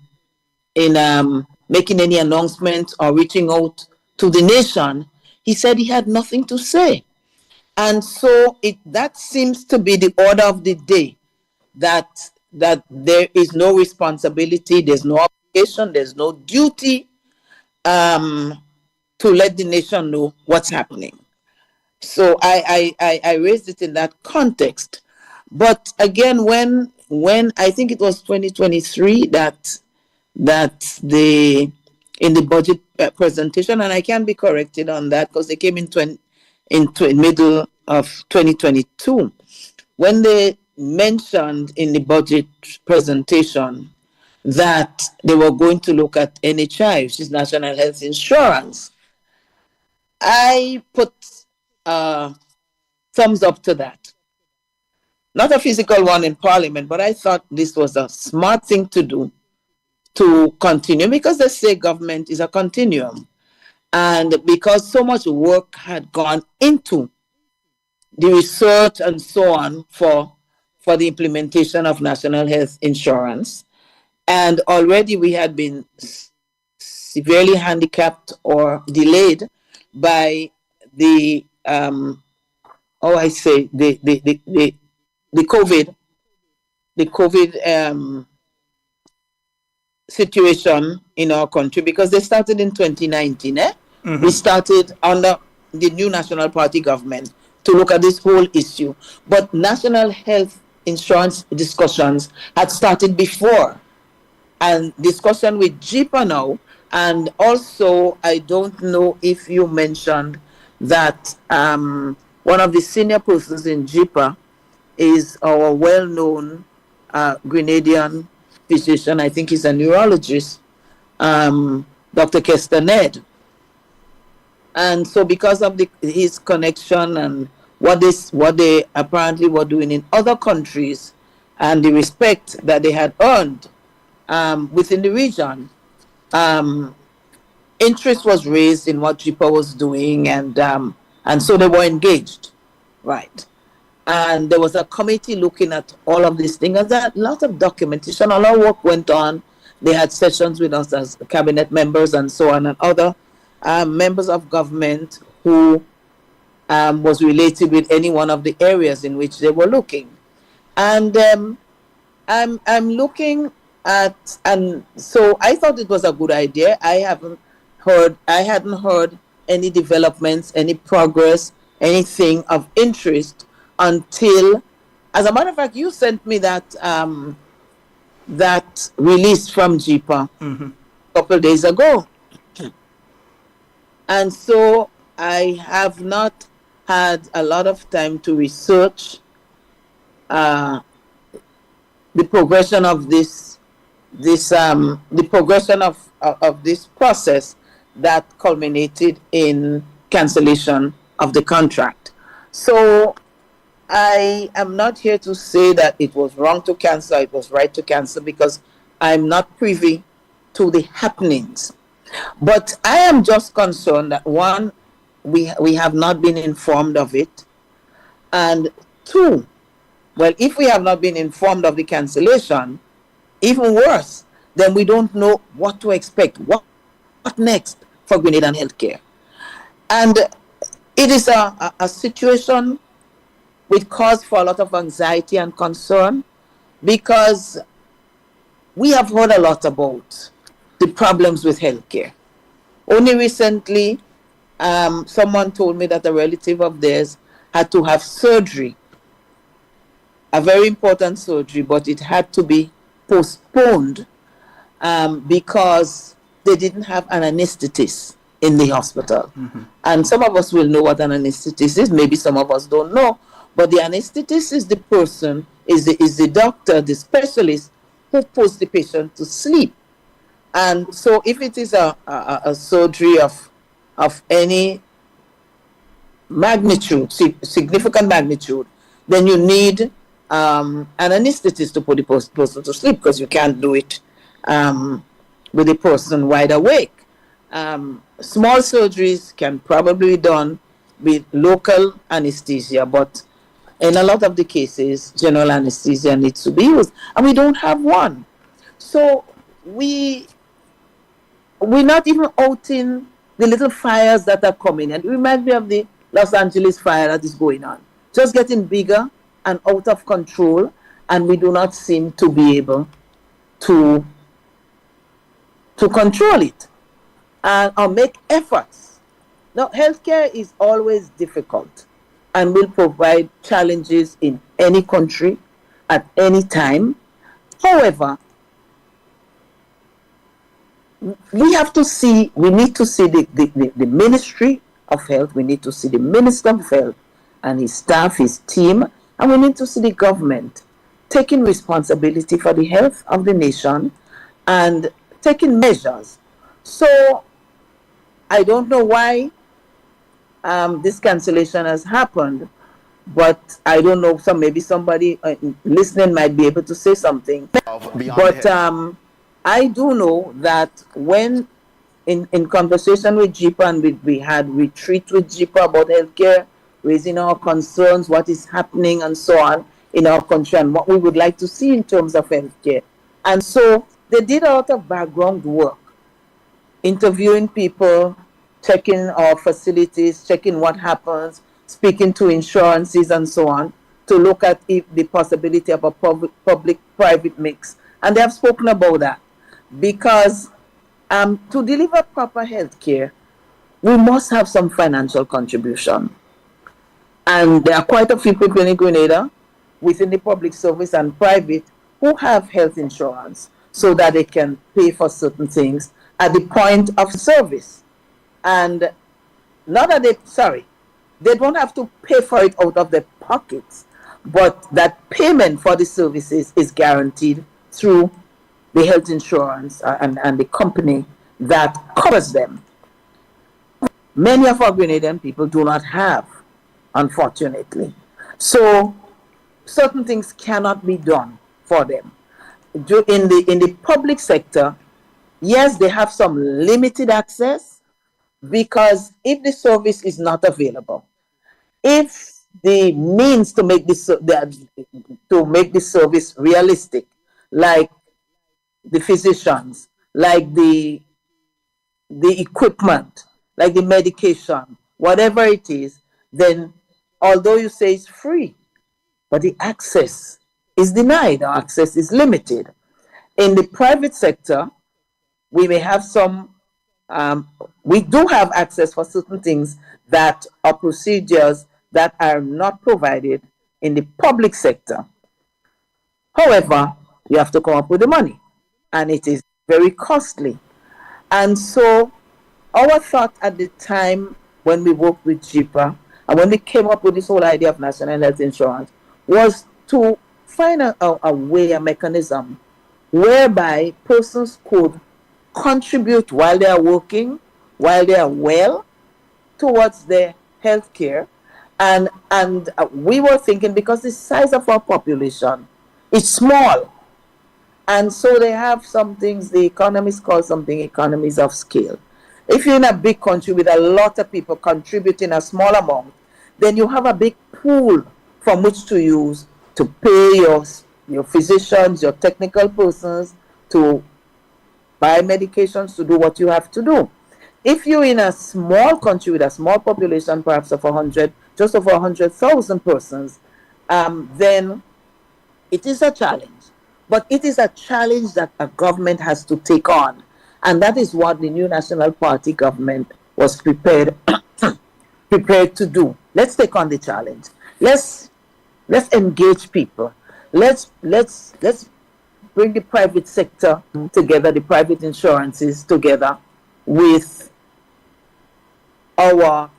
making any announcement or reaching out to the nation, he said he had nothing to say. And so that seems to be the order of the day, that there is no responsibility, there's no obligation, there's no duty to let the nation know what's happening. So I raised it in that context. But again, when I think it was 2023 that in the budget presentation, and I can be corrected on that because they came in in middle of 2022, when they mentioned in the budget presentation that they were going to look at NHI, which is National Health Insurance, I put thumbs up to that. Not a physical one in Parliament, but I thought this was a smart thing to do to continue, because the state government is a continuum. And because so much work had gone into the research and so on for the implementation of national health insurance, and already we had been severely handicapped or delayed by the COVID situation in our country, because they started in 2019. We started under the new National Party government to look at this whole issue. But national health insurance discussions had started before, and discussion with JIPA now. And also, I don't know if you mentioned that one of the senior persons in JIPA is our well-known Grenadian physician. I think he's a neurologist, Dr. Ned. And so because of his connection and what they apparently were doing in other countries and the respect that they had earned within the region, interest was raised in what JIPA was doing, and so they were engaged, right? And there was a committee looking at all of these things. And a lot of documentation, a lot of work went on. They had sessions with us as cabinet members and so on, and other members of government who was related with any one of the areas in which they were looking. And I'm looking at, and so I thought it was a good idea. I hadn't heard any developments, any progress, anything of interest until, as a matter of fact, you sent me that that release from JIPA a couple of days ago. And so I have not had a lot of time to research the progression of this process that culminated in cancellation of the contract. So I am not here to say that it was wrong to cancel, it was right to cancel, because I'm not privy to the happenings. But I am just concerned that, one, we have not been informed of it, and two, well, if we have not been informed of the cancellation, even worse, then we don't know what to expect. What next for Grenadian healthcare? And it is a situation with cause for a lot of anxiety and concern, because we have heard a lot about the problems with healthcare. Only recently, someone told me that a relative of theirs had to have surgery, a very important surgery, but it had to be postponed because they didn't have an anesthetist in the hospital. And some of us will know what an anesthetist is, maybe some of us don't know, but the anesthetist is the person, is the doctor, the specialist who puts the patient to sleep. And so if it is a surgery of any magnitude, significant magnitude, then you need an anesthetist to put the person to sleep, because you can't do it with the person wide awake. Small surgeries can probably be done with local anesthesia, but in a lot of the cases, general anesthesia needs to be used, and we don't have one. So we're not even outing the little fires that are coming. And it reminds me of the Los Angeles fire that is going on. Just getting bigger and out of control, and we do not seem to be able to control it or make efforts. Now, healthcare is always difficult and will provide challenges in any country at any time. However, we need to see the Ministry of Health, we need to see the Minister of Health and his staff, his team, and we need to see the government taking responsibility for the health of the nation and taking measures. So I don't know why this cancellation has happened, but I don't know. So maybe somebody listening might be able to say something. But I do know that when in conversation with JIPA, and we had retreat with JIPA about healthcare, raising our concerns, what is happening and so on in our country and what we would like to see in terms of healthcare. And so they did a lot of background work, interviewing people, checking our facilities, checking what happens, speaking to insurances and so on, to look at if the possibility of a public-private mix. And they have spoken about that because to deliver proper health care, we must have some financial contribution. And there are quite a few people in Grenada, within the public service and private, who have health insurance so that they can pay for certain things at the point of service. And not that they don't have to pay for it out of their pockets, but that payment for the services is guaranteed through the health insurance and the company that covers them. Many of our Grenadian people do not have, unfortunately. So certain things cannot be done for them. In the public sector, yes, they have some limited access, because if the service is not available, if the means to make this service realistic, like the physicians, like the equipment, like the medication, whatever it is, then although you say it's free, but the access is denied, or access is limited. In the private sector, we may have we do have access for certain things that are procedures that are not provided in the public sector. However, you have to come up with the money, and it is very costly. And so our thought at the time when we worked with JIPA and when we came up with this whole idea of national health insurance was to find a way, a mechanism whereby persons could contribute while they are working, while they are well, towards their health care. And we were thinking, because the size of our population is small, and so they have some things the economists call something economies of scale. If you're in a big country with a lot of people contributing a small amount, then you have a big pool from which to use to pay your physicians, your technical persons, to buy medications, to do what you have to do. If you're in a small country with a small population, perhaps of just over 100,000 persons, then it is a challenge. But it is a challenge that a government has to take on. And that is what the new National Party government was prepared to do. Let's take on the challenge. Let's engage people. Let's bring the private sector together, the private insurances together with our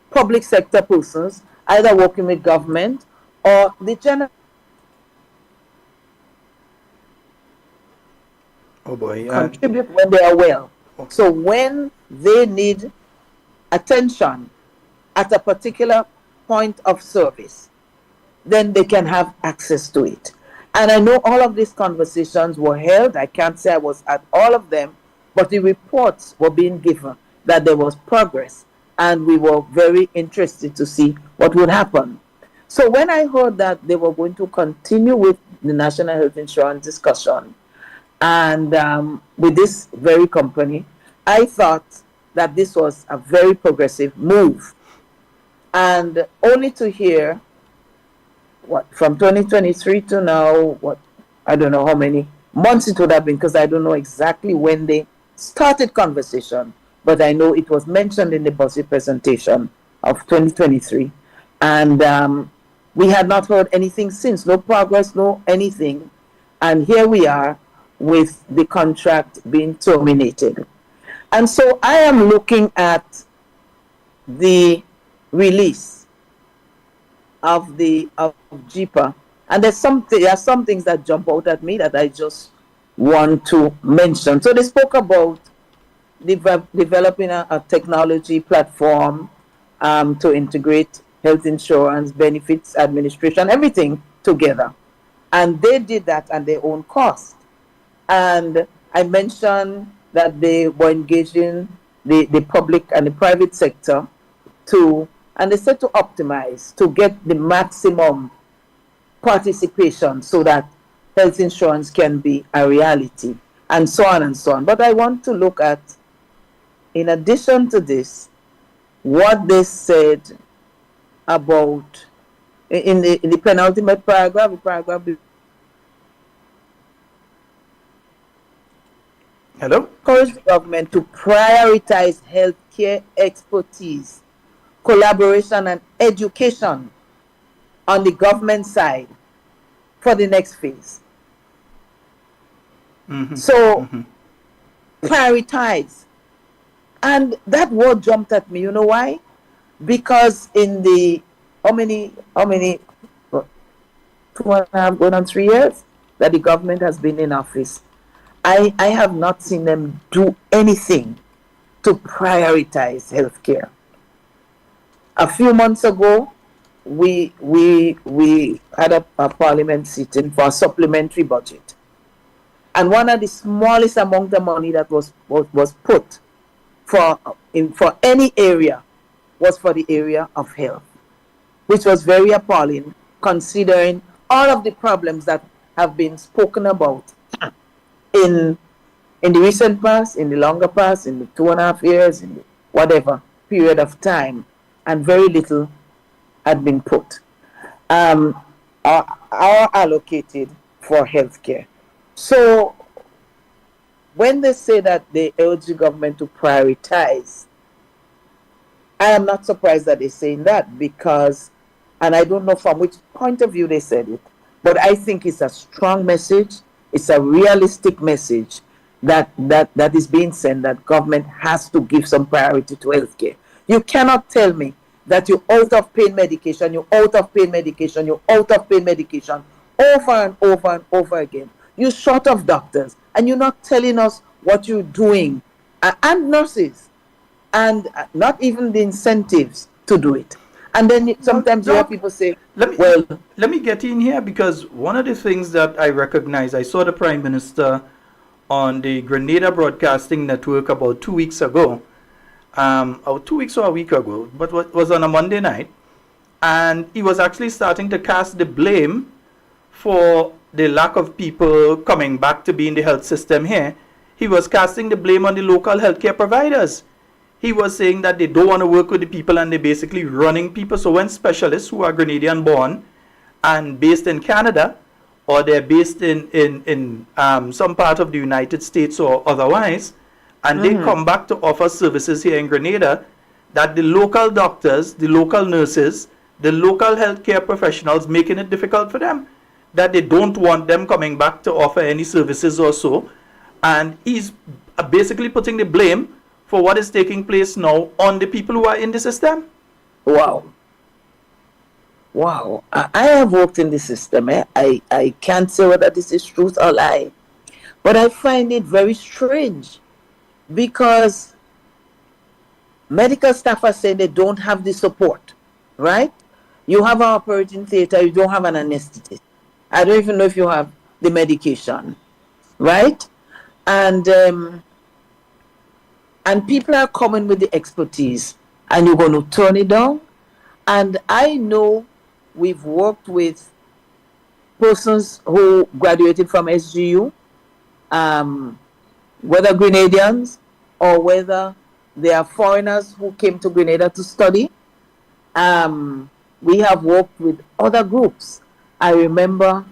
public sector persons, either working with government or the general. Oh boy, contribute when they are well. Okay. So when they need attention at a particular point of service, then they can have access to it. And I know all of these conversations were held. I can't say I was at all of them, but the reports were being given that there was progress, and we were very interested to see what would happen. So when I heard that they were going to continue with the National Health Insurance discussion, and with this very company, I thought that this was a very progressive move. And only to hear, from 2023 to now, I don't know how many months it would have been, because I don't know exactly when they started conversation, but I know it was mentioned in the budget presentation of 2023. And we had not heard anything since, no progress, no anything. And here we are with the contract being terminated. And so I am looking at the release of JIPA, and there are some things that jump out at me that I just want to mention. So they spoke about developing a technology platform to integrate health insurance, benefits administration, everything together. And they did that at their own cost. And I mentioned that they were engaging the public and the private sector and they said to optimize, to get the maximum participation so that health insurance can be a reality, and so on and so on. But I want to look at, in addition to this, what they said about, in the penultimate paragraph, Hello? encourage the government to prioritize healthcare expertise, collaboration, and education on the government side for the next phase. So, prioritize. And that word jumped at me. You know why? Because in the, how many, 2.5 going on 3 years that the government has been in office, I have not seen them do anything to prioritize healthcare. A few months ago, we had a parliament sitting for a supplementary budget, and one of the smallest amount of money that was put for any area was for the area of health, which was very appalling considering all of the problems that have been spoken about in the recent past, in the longer past, in the 2.5 years, in the whatever period of time, and very little had been put are allocated for healthcare. So when they say that they urge the government to prioritize, I am not surprised that they're saying that, because, and I don't know from which point of view they said it, but I think it's a strong message. It's a realistic message that is being sent, that government has to give some priority to healthcare. You cannot tell me that you're out of pain medication, you're out of pain medication, you're out of pain medication over and over and over again. You're short of doctors, and you're not telling us what you're doing, and nurses, and not even the incentives to do it. And then sometimes you hear people say, let me get in here, because one of the things that I recognize, I saw the Prime Minister on the Grenada Broadcasting Network about 2 weeks ago, or 2 weeks or a week ago, but it was on a Monday night, and he was actually starting to cast the blame for the lack of people coming back to be in the health system here. He was casting the blame on the local healthcare providers. He was saying that they don't want to work with the people, and they're basically running people. So when specialists who are Grenadian born and based in Canada, or they're based in some part of the United States or otherwise, and they come back to offer services here in Grenada, that the local doctors, the local nurses, the local healthcare professionals making it difficult for them, that they don't want them coming back to offer any services or so. And he's basically putting the blame for what is taking place now on the people who are in the system. Wow. I have worked in the system. I can't say whether this is truth or lie, but I find it very strange, because medical staff are saying they don't have the support, right? You have an operating theater, you don't have an anesthetist. I don't even know if you have the medication, right? And people are coming with the expertise, and you're going to turn it down. And I know we've worked with persons who graduated from SGU, whether Grenadians or whether they are foreigners who came to Grenada to study. We have worked with other groups. I remember,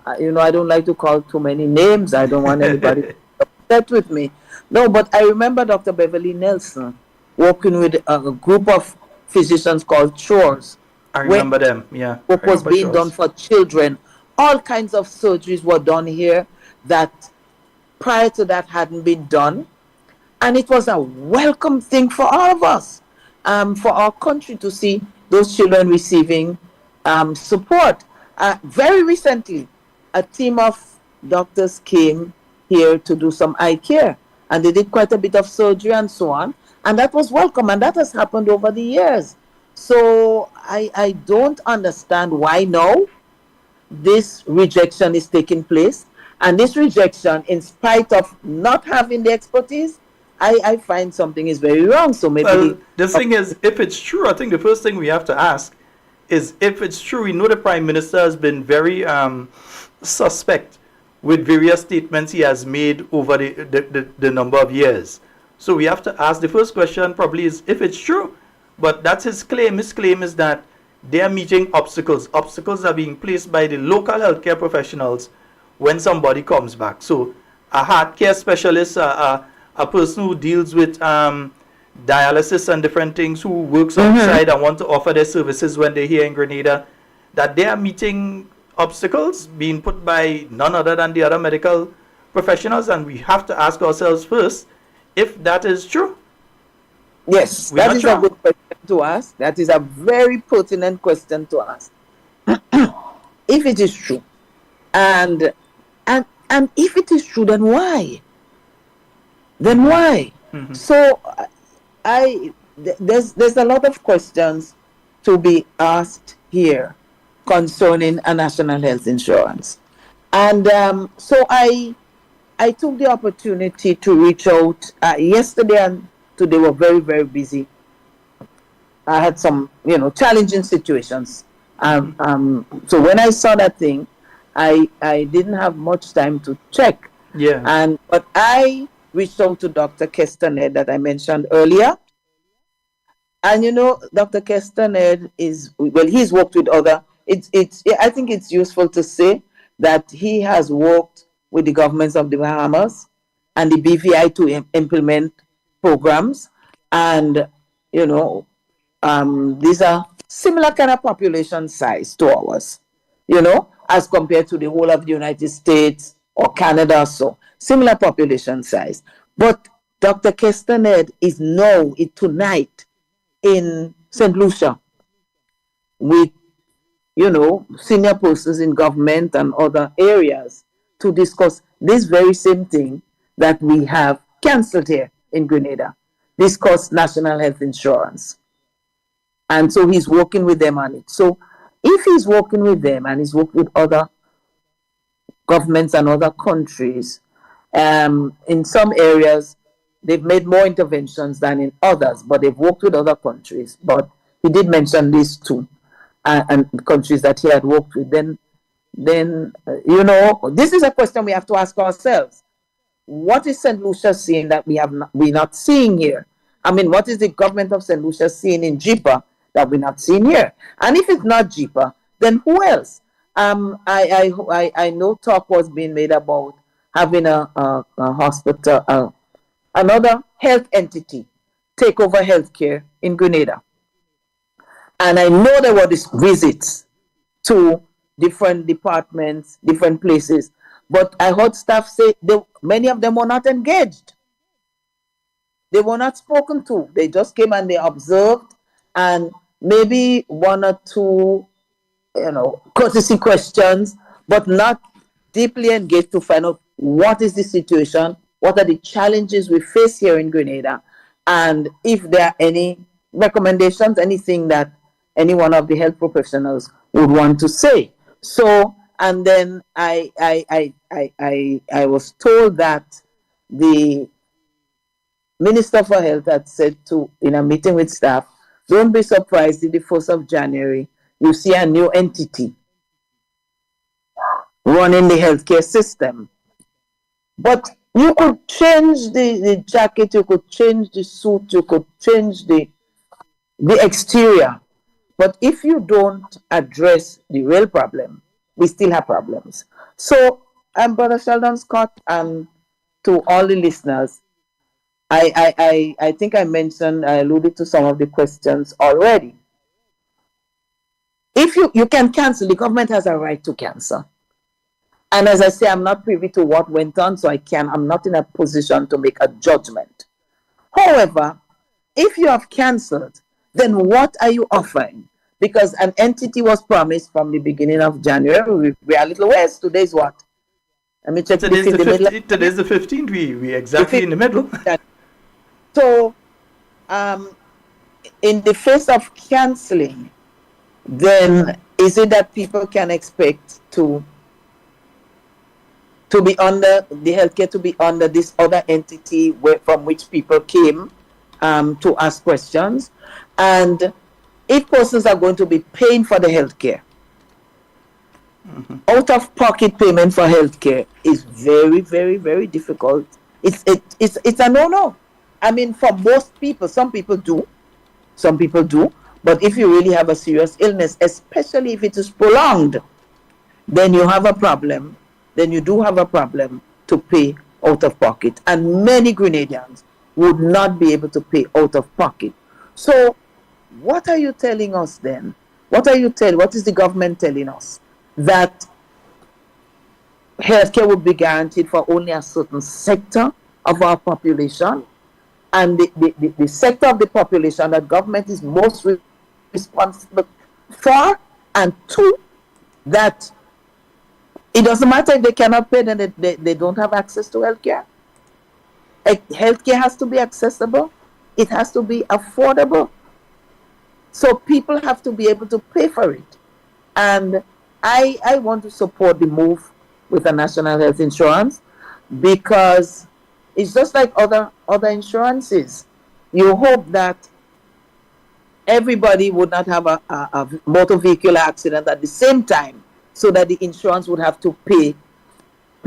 I don't like to call too many names. I don't want anybody to be upset with me. No, but I remember Dr. Beverly Nelson working with a group of physicians called Chores. I remember them, yeah. What was being done for children. All kinds of surgeries were done here that prior to that hadn't been done. And it was a welcome thing for all of us, for our country to see those children receiving support. Very recently, a team of doctors came here to do some eye care, and they did quite a bit of surgery and so on, and that was welcome, and that has happened over the years. So I don't understand why now this rejection is taking place, and this rejection, in spite of not having the expertise, I find something is very wrong. So maybe Well, the thing is, if it's true, I think the first thing we have to ask is if it's true. We know the Prime Minister has been very suspect with various statements he has made over the number of years. So we have to ask, the first question probably is if it's true, but that's his claim. His claim is that they are meeting obstacles. Obstacles are being placed by the local healthcare professionals when somebody comes back. So a heart care specialist, a person who deals with dialysis and different things, who works outside and want to offer their services when they're here in Grenada, that they are meeting obstacles being put by none other than the other medical professionals. And we have to ask ourselves first if that is true. Yes, that is a good question to ask. That is a very pertinent question to ask. If it is true, and if it is true, then why? Then why? So there's a lot of questions to be asked here concerning a national health insurance, and so I took the opportunity to reach out yesterday, and today were very, very busy. I had some, challenging situations. So when I saw that thing, I didn't have much time to check. Yeah. But I reached out to Dr. Kestaned that I mentioned earlier. And Dr. Kestaned he's worked with other. I think it's useful to say that he has worked with the governments of the Bahamas and the BVI to implement programs, and these are similar kind of population size to ours, as compared to the whole of the United States or Canada. So similar population size. But Dr. Kestaned is tonight in St. Lucia with senior persons in government and other areas to discuss this very same thing that we have cancelled here in Grenada, discuss national health insurance. And so he's working with them on it. So if he's working with them and he's worked with other governments and other countries, in some areas they've made more interventions than in others, but they've worked with other countries. But he did mention these two and countries that he had worked with. Then this is a question we have to ask ourselves. What is St. Lucia seeing that we're not seeing here? I mean, what is the government of St. Lucia seeing in JIPA that we're not seeing here? And if it's not JIPA, then who else? I know talk was being made about having a hospital, another health entity take over healthcare in Grenada. And I know there were these visits to different departments, different places. But I heard staff say many of them were not engaged. They were not spoken to. They just came and they observed, and maybe one or two, courtesy questions, but not deeply engaged to find out what is the situation, what are the challenges we face here in Grenada, and if there are any recommendations, anything that any one of the health professionals would want to say. So, and then I was told that the Minister for Health had said in a meeting with staff, don't be surprised if the 1st of January, you see a new entity running the healthcare system. But you could change the jacket, you could change the suit, you could change the exterior. But if you don't address the real problem, we still have problems. So, Brother Sheldon Scott, and to all the listeners, I think I alluded to some of the questions already. If you can cancel, the government has a right to cancel. And as I say, I'm not privy to what went on, so I'm not in a position to make a judgment. However, if you have cancelled, then what are you offering? Because an entity was promised from the beginning of January. We are a little ways. Today's what? Let me check Today's the the middle. 15th. Today's the 15th. We exactly in the middle. So, in the face of cancelling, then is it that people can expect to be under the healthcare, to be under this other entity from which people came to ask questions? And if persons are going to be paying for the healthcare, out-of-pocket payment for healthcare is very, very, very difficult. It's a no-no. I mean, for most people, some people do, but if you really have a serious illness, especially if it is prolonged, then you have a problem. Then you do have a problem to pay out of pocket. And many Grenadians would not be able to pay out of pocket. So what are you telling us then? What is the government telling us? That healthcare would be guaranteed for only a certain sector of our population, and the sector of the population that government is most responsible for, and two, that it doesn't matter if they cannot pay, then they don't have access to healthcare. Healthcare has to be accessible. It has to be affordable. So people have to be able to pay for it. And I want to support the move with a national health insurance, because it's just like other insurances. You hope that everybody would not have a motor vehicle accident at the same time, so that the insurance would have to pay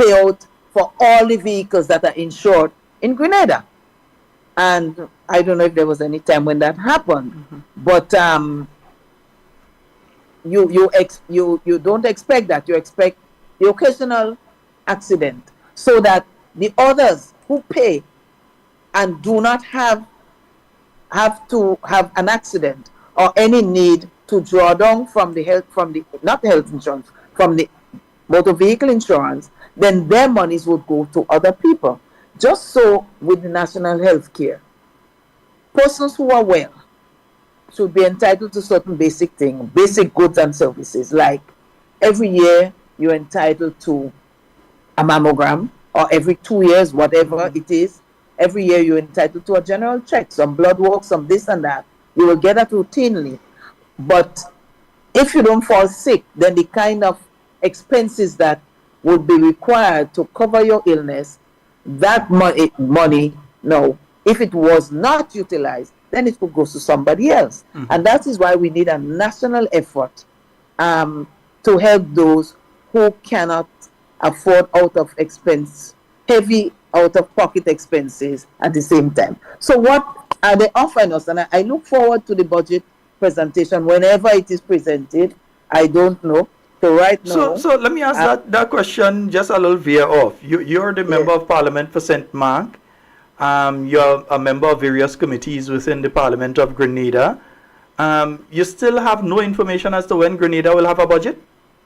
out for all the vehicles that are insured in Grenada. And I don't know if there was any time when that happened, but you don't expect that. You expect the occasional accident, so that the others who pay and do not have to have an accident or any need to draw down from the motor vehicle insurance, then their monies would go to other people. Just so with the national health care, persons who are well should be entitled to certain basic goods and services. Like every year you're entitled to a mammogram, or every 2 years, whatever it is, every year you're entitled to a general check, some blood work, some this and that. You will get that routinely. But if you don't fall sick, then the kind of expenses that would be required to cover your illness, that money, no, if it was not utilized, then it could go to somebody else. And that is why we need a national effort to help those who cannot afford heavy out-of-pocket expenses at the same time. So what are they offering us? And I look forward to the budget presentation whenever it is presented. I don't know. So right now... So let me ask that question just a little veer off. You're the member of Parliament for St. Mark. You're a member of various committees within the Parliament of Grenada. You still have no information as to when Grenada will have a budget?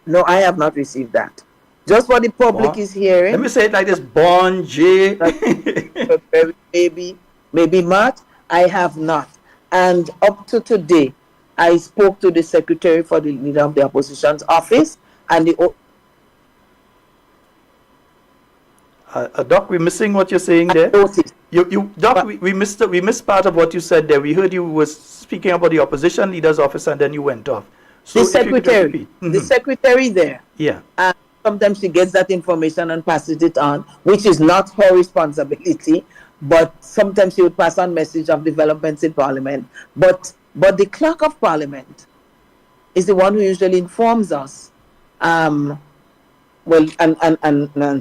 No, I have not received that. Just what the public is hearing. Let me say it like this, Bon J. maybe March. I have not. And up to today, I spoke to the secretary for the leader of the opposition's office, and Doc, we're missing what you're saying there. Doc, we missed part of what you said there. We heard you was speaking about the opposition leader's office, and then you went off. So the secretary there. Yeah. Sometimes she gets that information and passes it on, which is not her responsibility. But sometimes she would pass on message of developments in Parliament. But the clerk of Parliament is the one who usually informs us. And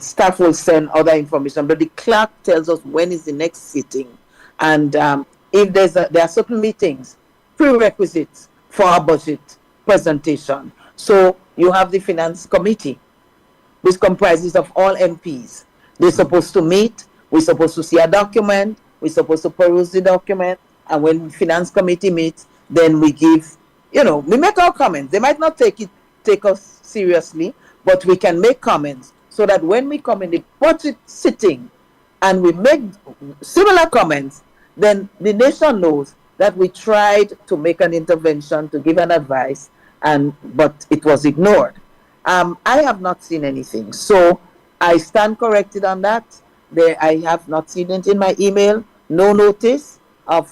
staff will send other information, but the clerk tells us when is the next sitting, and if there are certain meetings, prerequisites for our budget presentation. So you have the finance committee, which comprises of all MPs. They're supposed to meet. We're supposed to see a document. We're supposed to peruse the document, and when the finance committee meets, then we give, we make our comments. They might not take us seriously, but we can make comments, so that when we come in the budget sitting and we make similar comments, then the nation knows that we tried to make an intervention, to give an advice, but it was ignored. I have not seen anything. So I stand corrected on that. I have not seen it in my email. No notice of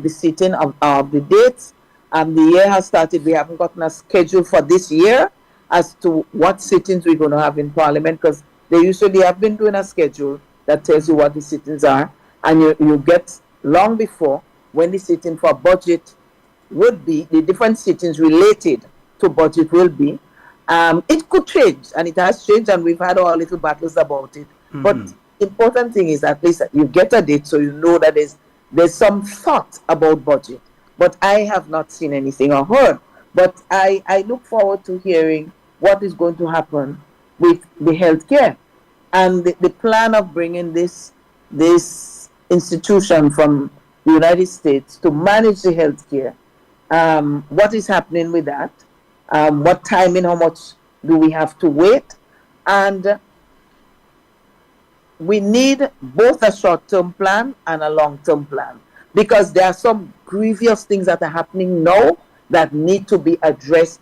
the sitting of the dates. The year has started. We haven't gotten a schedule for this year as to what sittings we're going to have in Parliament, because they usually have been doing a schedule that tells you what the sittings are, and you get long before when the sitting for budget would be, the different sittings related to budget will be. It could change, and it has changed, and we've had our little battles about it. Mm-hmm. But the important thing is at least that you get a date so you know that there's some thought about budget. But I have not seen anything or heard. But I look forward to hearing what is going to happen with the healthcare and the plan of bringing this institution from the United States to manage the healthcare. What is happening with that? What timing, how much do we have to wait? And we need both a short-term plan and a long-term plan, because there are some grievous things that are happening now that need to be addressed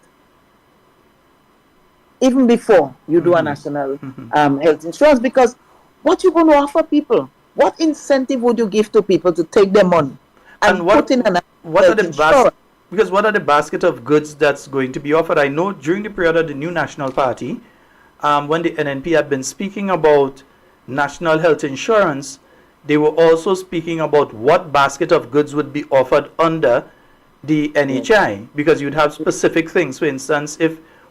even before you do a national health insurance. Because what you going to offer people? What incentive would you give to people to take their money and put in an health insurance? Because what are the basket of goods that's going to be offered? I know during the period of the new National Party, when the NNP had been speaking about national health insurance, they were also speaking about what basket of goods would be offered under the NHI, because you'd have specific things. For instance,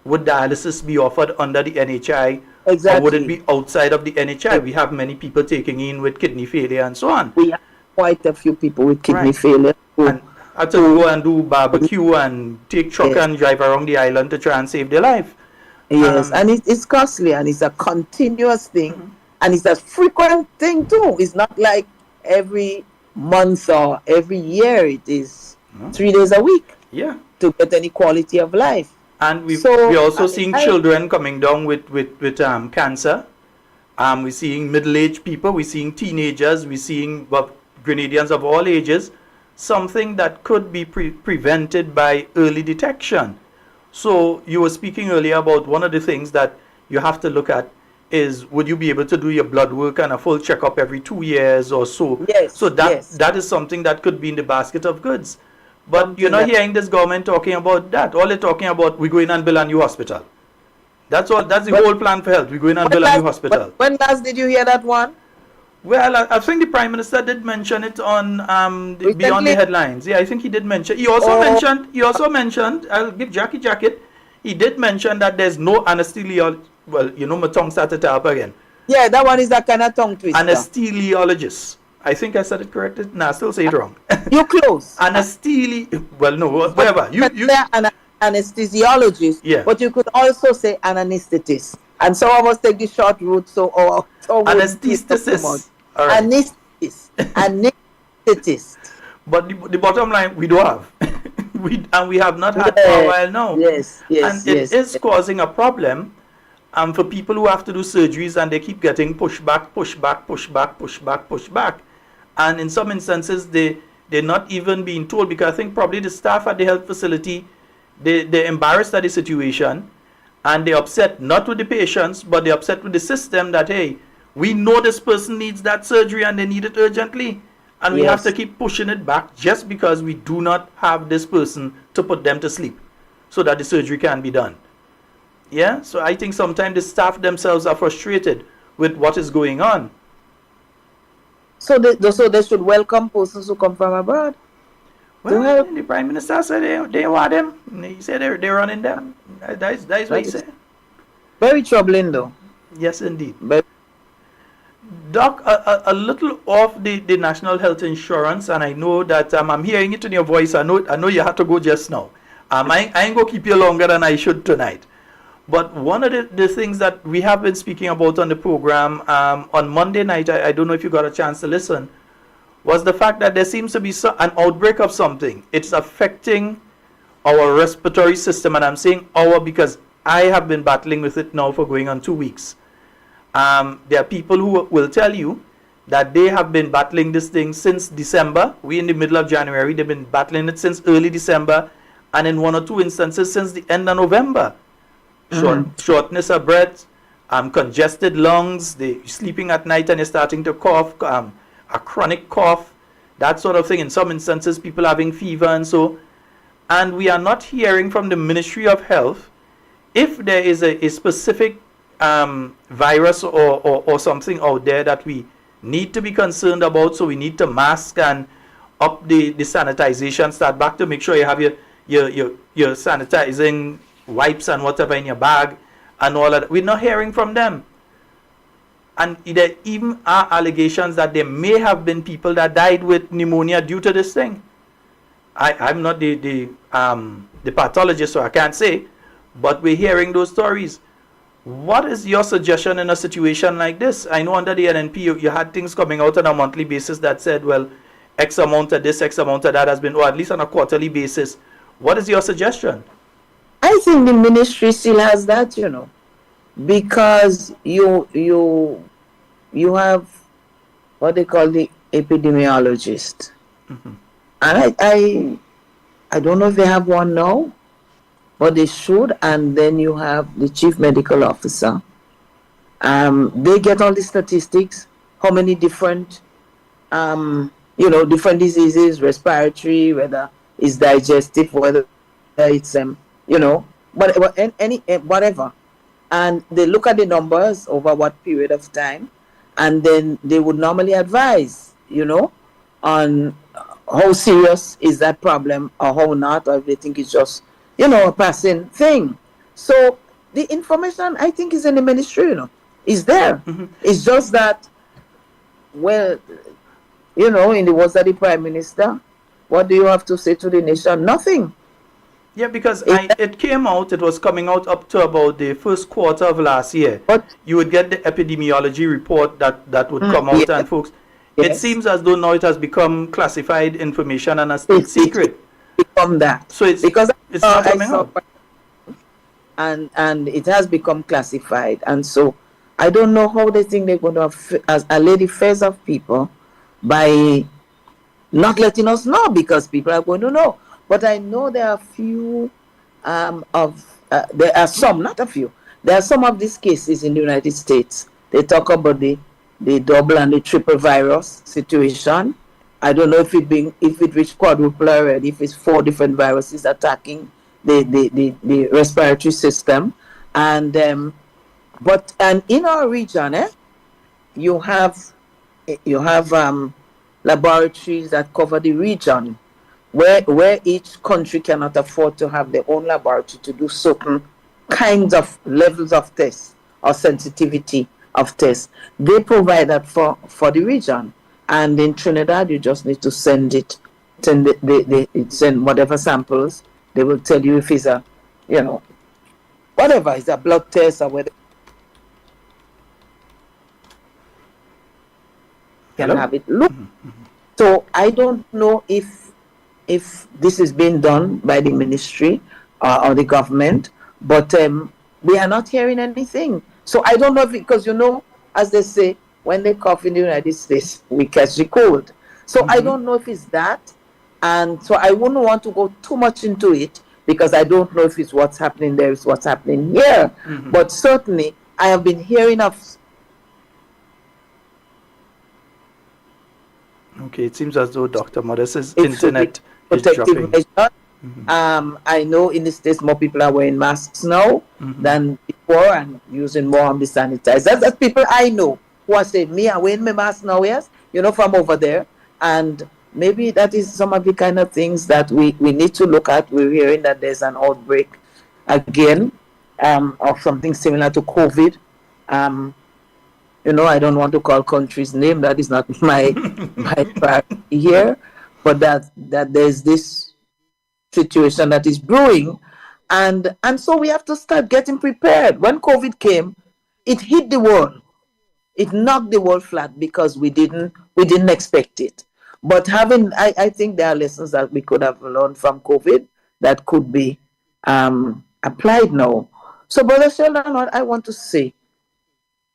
would dialysis be offered under the NHI, or would it be outside of the NHI? We have many people taking in with kidney failure and so on. We have quite a few people with kidney failure. And had to go and do barbecue and take truck and drive around the island to try and save their life. Yes, and it's costly, and it's a continuous thing, and it's a frequent thing too. It's not like every month or every year. It is 3 days a week to get any quality of life. And we're also seeing children coming down with cancer. We're seeing middle-aged people. We're seeing teenagers. We're seeing Grenadians of all ages. Something that could be prevented by early detection. So you were speaking earlier about one of the things that you have to look at is, would you be able to do your blood work and a full checkup every 2 years or so? Yes. So that is something that could be in the basket of goods. But you're not hearing this government talking about that. All they're talking about, we go in and build a new hospital. That's all. That's the whole plan for health. We go in and build a new hospital. When last did you hear that one? Well, I think the Prime Minister did mention it on Beyond the Headlines. Yeah, I think he did mention. He also mentioned. I'll give Jackie jacket. He did mention that there's no anesthesiologist. Well, my tongue started to up again. Yeah, that one is that kind of tongue twister. Anesthesiologist. I think I said it correct. I still say it wrong. You're close. Well, no, whatever. You an anesthesiologist. Yeah. But you could also say an anesthetist. And some of us take the short route, anesthetist. Right. Anesthetist. But the bottom line, we don't have. we have not had for a while now. Yes. And it is causing a problem for people who have to do surgeries, and they keep getting pushed back. And in some instances, they're not even being told, because I think probably the staff at the health facility, they're embarrassed at the situation, and they're upset not with the patients, but they're upset with the system that, hey, we know this person needs that surgery and they need it urgently, and we have to keep pushing it back just because we do not have this person to put them to sleep so that the surgery can be done. Yeah, so I think sometimes the staff themselves are frustrated with what is going on. So they should welcome persons who come from abroad. Well, the Prime Minister said they want them. He said they're running them. That's what he said. Very troubling, though. Yes, indeed. Doc, a little off the national health insurance, and I know that I'm hearing it in your voice. I know you had to go just now. I ain't gonna keep you longer than I should tonight. But one of the things that we have been speaking about on the program on Monday night, I don't know if you got a chance to listen, was the fact that there seems to be an outbreak of something. It's affecting our respiratory system, and I'm saying our because I have been battling with it now for going on 2 weeks. There are people who will tell you that they have been battling this thing since December. We're in the middle of January. They've been battling it since early December, and in one or two instances since the end of November. Shortness of breath, congested lungs, they sleeping at night and they're starting to cough, a chronic cough, that sort of thing. In some instances, people having fever and so. And we are not hearing from the Ministry of Health if there is a specific virus or something out there that we need to be concerned about. So we need to mask and up the sanitization, start back to make sure you have your sanitizing wipes and whatever in your bag and all that. We're not hearing from them. And there even are allegations that there may have been people that died with pneumonia due to this thing. I'm not the pathologist, so I can't say, but we're hearing those stories. What is your suggestion in a situation like this? I know under the NNP you had things coming out on a monthly basis that said, well, X amount of this, X amount of that has been, or at least on a quarterly basis. What is your suggestion? I think the ministry still has that, because you have what they call the epidemiologist. And I don't know if they have one now, but they should. And then you have the chief medical officer. They get all the statistics, how many different, different diseases, respiratory, whether it's digestive, whether it's, whatever. And they look at the numbers over what period of time, and then they would normally advise, on how serious is that problem or how not, or if they think it's just, a passing thing. So the information, I think, is in the ministry, is there. It's just that, well, in the words of the Prime Minister, what do you have to say to the nation? Nothing. Yeah, because it came out, it was coming out up to about the first quarter of last year. But you would get the epidemiology report that would come out, and folks, it seems as though now it has become classified information and a state secret. Become that. So it's not coming out. And it has become classified. And so I don't know how they think they're going to allay the fears of people by not letting us know, because people are going to know. But I know there are few there are some, not a few. There are some of these cases in the United States. They talk about the double and the triple virus situation. I don't know if it reached quadruple already, if it's 4 different viruses attacking the respiratory system. And in our region, you have laboratories that cover the region, where each country cannot afford to have their own laboratory to do certain kinds of levels of tests or sensitivity of tests. They provide that for the region. And in Trinidad, you just need to send whatever samples. They will tell you if it's a, whatever, it's a blood test or whether can have it look. So I don't know if this is being done by the ministry or the government, but we are not hearing anything. So I don't know if, because as they say, when they cough in the United States, we catch the cold. So I don't know if it's that, and so I wouldn't want to go too much into it, because I don't know if it's what's happening there, it's what's happening here. But certainly I have been hearing of. Okay, it seems as though Dr. Modest's internet is dropping. I know in the States more people are wearing masks now than before, and using more of the sanitizers. That's people I know who are saying, me, I'm wearing my mask now, yes, from over there. And maybe that is some of the kind of things that we need to look at. We're hearing that there's an outbreak again of something similar to COVID. I don't want to call countries' name. That is not my priority here. But that there's this situation that is brewing. And so we have to start getting prepared. When COVID came, it hit the world. It knocked the world flat because we didn't expect it. But I think there are lessons that we could have learned from COVID that could be applied now. So, Brother Sheldon, what I want to say,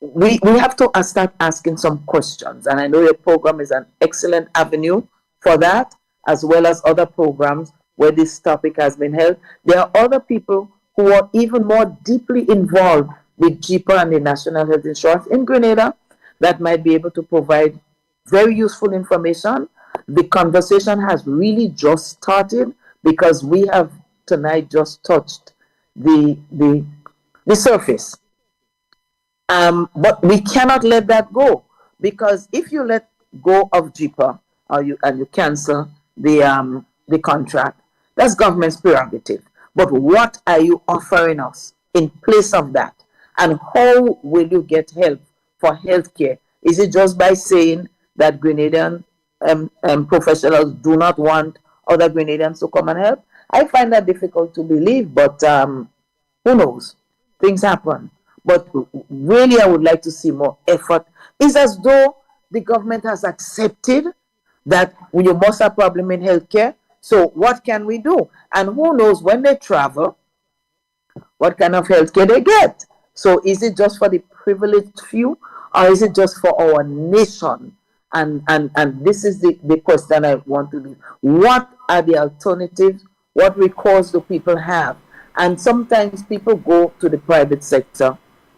we have to start asking some questions. And I know your program is an excellent avenue for that, as well as other programs where this topic has been held. There are other people who are even more deeply involved with JIPA and the National Health Insurance in Grenada that might be able to provide very useful information. The conversation has really just started because we have tonight just touched the surface. But we cannot let that go, because if you let go of JIPA or you cancel the contract, that's government's prerogative. But what are you offering us in place of that? And how will you get help for healthcare? Is it just by saying that Grenadian professionals do not want other Grenadians to come and help? I find that difficult to believe, but who knows? Things happen. But really, I would like to see more effort. It's as though the government has accepted that you must have a problem in healthcare. So what can we do? And who knows, when they travel, what kind of healthcare they get? So is it just for the privileged few, or is it just for our nation? And this is the question I want to leave. What are the alternatives? What recourse do people have? And sometimes people go to the private sector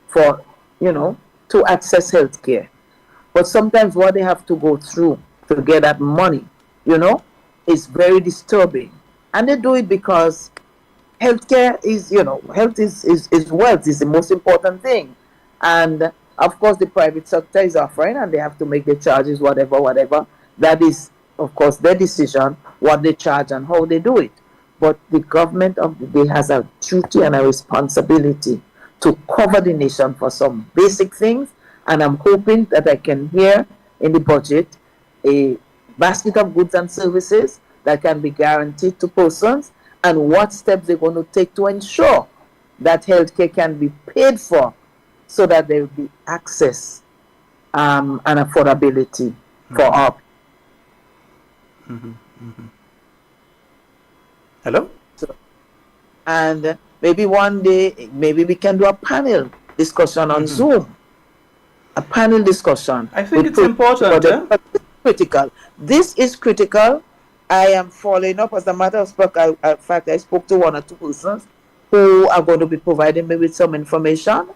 for, to access healthcare. But sometimes what they have to go through to get that money, is very disturbing. And they do it because healthcare is, health is wealth, is the most important thing. And of course, the private sector is offering, and they have to make the charges, whatever. That is, of course, their decision, what they charge and how they do it. But the government of the day has a duty and a responsibility to cover the nation for some basic things. And I'm hoping that I can hear in the budget a basket of goods and services that can be guaranteed to persons, and what steps they're going to take to ensure that healthcare can be paid for, so that there will be access and affordability for all. Hello? And maybe one day, maybe we can do a panel discussion on Zoom. A panel discussion. I think it's important. Critical. This is critical. I am following up. As a matter of fact, I spoke to one or two persons who are going to be providing me with some information.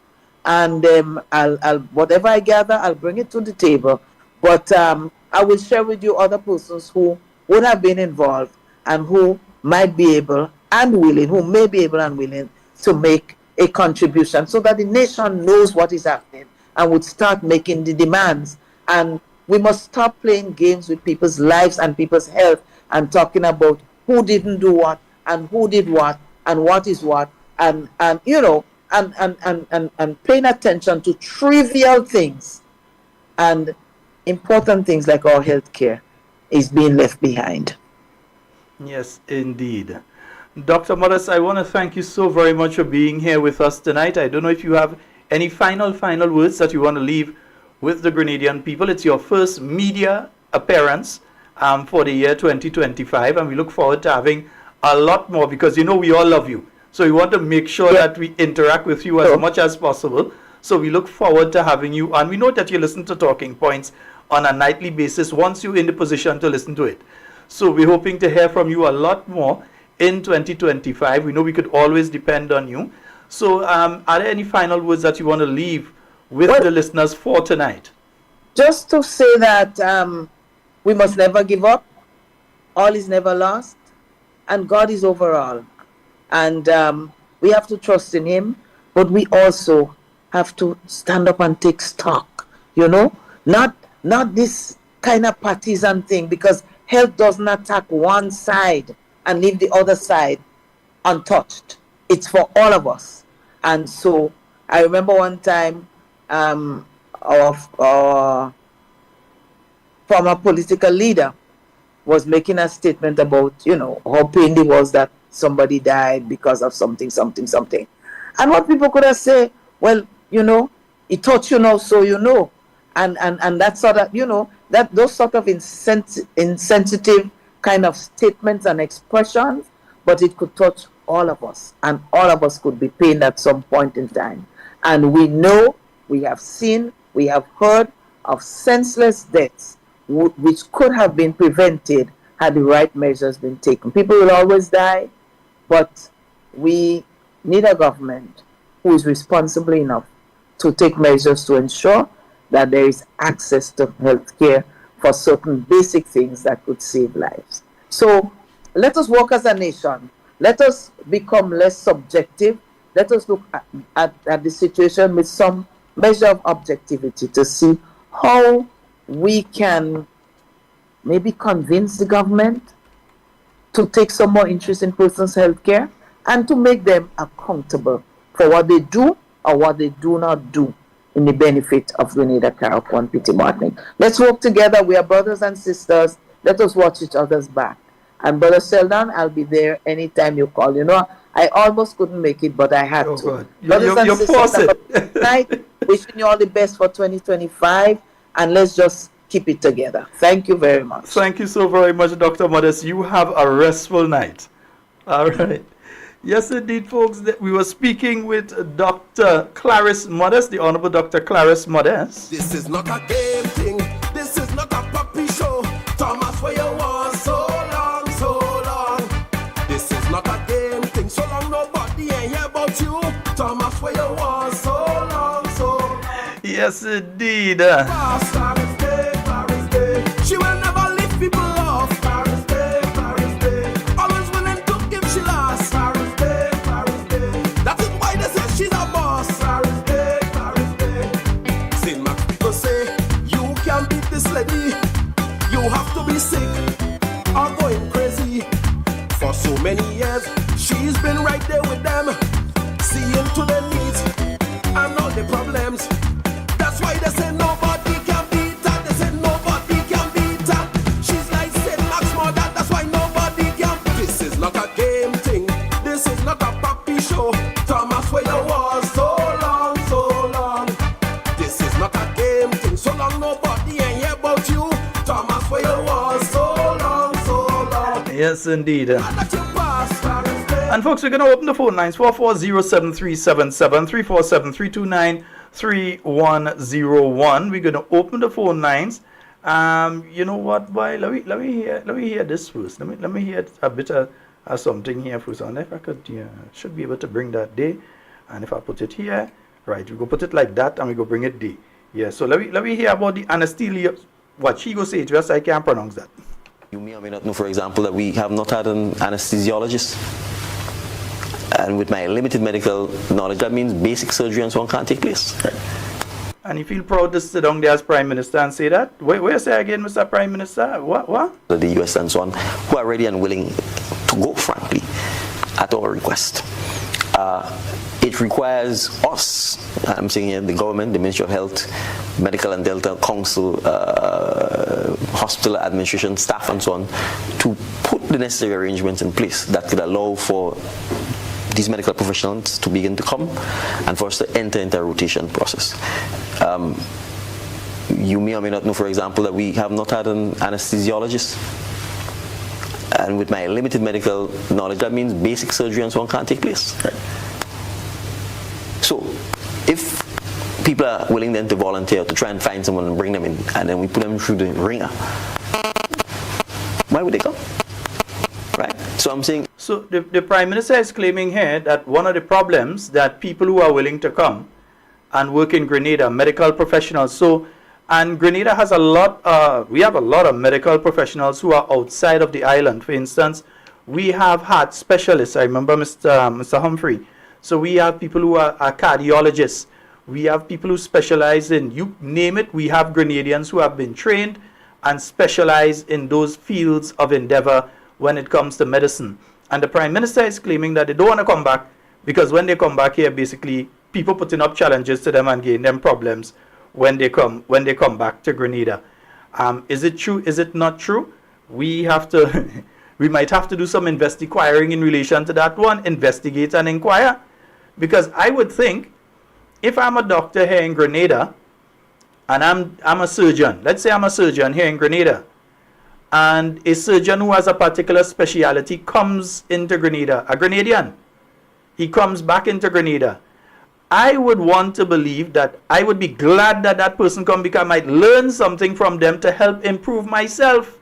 And I'll whatever I gather, I'll bring it to the table. But I will share with you other persons who would have been involved and who might be able and willing, who may be able and willing to make a contribution, so that the nation knows what is happening and would start making the demands. And we must stop playing games with people's lives and people's health and talking about who didn't do what and who did what and what is what, and paying attention to trivial things, and important things like our health care is being left behind. Yes, indeed. Dr. Modest, I want to thank you so very much for being here with us tonight. I don't know if you have any final words that you want to leave with the Grenadian people. It's your first media appearance for the year 2025, and we look forward to having a lot more, because we all love you. So we want to make sure that we interact with you as much as possible. So we look forward to having you, and we know that you listen to Talking Points on a nightly basis once you're in the position to listen to it. So we're hoping to hear from you a lot more in 2025. We know we could always depend on you. So are there any final words that you want to leave with the listeners for tonight? Just to say that we must never give up. All is never lost. And God is over all. And we have to trust in Him. But we also have to stand up and take stock. Not this kind of partisan thing, because health doesn't attack one side and leave the other side untouched. It's for all of us. And so I remember one time our former political leader was making a statement about, how painful it was that somebody died because of something. And what people could have said, well, it touched you now, so you know. And that sort of, that those sort of insensitive kind of statements and expressions, but it could touch all of us, and all of us could be pained at some point in time. And we know we have seen, we have heard of senseless deaths which could have been prevented had the right measures been taken. People will always die, but we need a government who is responsible enough to take measures to ensure that there is access to health care for certain basic things that could save lives. So let us work as a nation. Let us become less subjective. Let us look at the situation with some measure of objectivity to see how we can maybe convince the government to take some more interest in persons' health care and to make them accountable for what they do or what they do not do in the benefit of Grenada, Carriacou, and Petit Martinique. Let's work together. We are brothers and sisters. Let us watch each other's back. And Brother Sheldon, I'll be there anytime you call. You know, I almost couldn't make it, but I had to. God. Brothers and sisters, tonight, wishing you all the best for 2025, and let's just keep it together. Thank you very much. Thank you so very much, Dr. Modest. You have a restful night. All right. Yes, indeed, folks. We were speaking with Dr. Clarice Modest, the Honorable Dr. Clarice Modest. This is not a game thing. This is not a puppy show. Thomas, where you want so long, so long. This is not a game thing. So long nobody ain't hear about you. Thomas, where you want so long, so long. Yes, indeed. She will never lift people off. Paris Day, Paris Day. Always willing to give she lost. Paris Day, Paris Day. That is why they say she's a boss. Paris Day, Paris Day. St. Max people say you can't beat this lady. You have to be sick or going crazy. For so many years, she's been right there with them, seeing to their needs and all the problems. That's why they say nobody can beat her. They say nobody can beat her. She's like St. Max more than that's why nobody can. This is not a game thing. This is not a puppy show. Thomas, where you was so long, so long. This is not a game thing. So long nobody ain't hear about you. Thomas, where you was so long, so long. Yes, indeed. And folks, we're going to open the phone lines 4407377 347-329-3101. We're going to open the phone lines. You know what? Why? Let me hear this first. Let me hear a bit of something here first. And if I could, should be able to bring that day. And if I put it here, right, we go put it like that, and we go bring it day. Yeah. So let me hear about the anesthesia. What she go say to us? I can't pronounce that. You may or may not know, for example, that we have not had an anesthesiologist. And with my limited medical knowledge, that means basic surgery and so on can't take place. Right. And you feel proud to sit down there as Prime Minister and say that? Where say again, Mr. Prime Minister? What? The US and so on, who are ready and willing to go, frankly, at our request. It requires us, I'm saying here, the government, the Ministry of Health, Medical and Dental Council, hospital administration, staff and so on, to put the necessary arrangements in place that could allow for these medical professionals to begin to come and for us to enter into a rotation process. You may or may not know, for example, that we have not had an anesthesiologist. And with my limited medical knowledge, that means basic surgery and so on can't take place. Right. So, if people are willing then to volunteer to try and find someone and bring them in, and then we put them through the ringer, why would they come? Right? So I'm saying... So the Prime Minister is claiming here that one of the problems that people who are willing to come and work in Grenada, medical professionals, and Grenada has a lot, we have a lot of medical professionals who are outside of the island. For instance, we have heart specialists. I remember Mr. Humphrey. So we have people who are cardiologists. We have people who specialize in, you name it, we have Grenadians who have been trained and specialize in those fields of endeavor when it comes to medicine. And the Prime Minister is claiming that they don't want to come back because when they come back here, basically, people putting up challenges to them and giving them problems when they come back to Grenada. Is it true? Is it not true? We have to, we might have to do some inquiring in relation to that one, investigate and inquire. Because I would think, if I'm a doctor here in Grenada, and I'm a surgeon, let's say I'm a surgeon here in Grenada, and a surgeon who has a particular speciality comes into Grenada, a Grenadian, he comes back into Grenada, I would want to believe that I would be glad that that person come because I might learn something from them to help improve myself.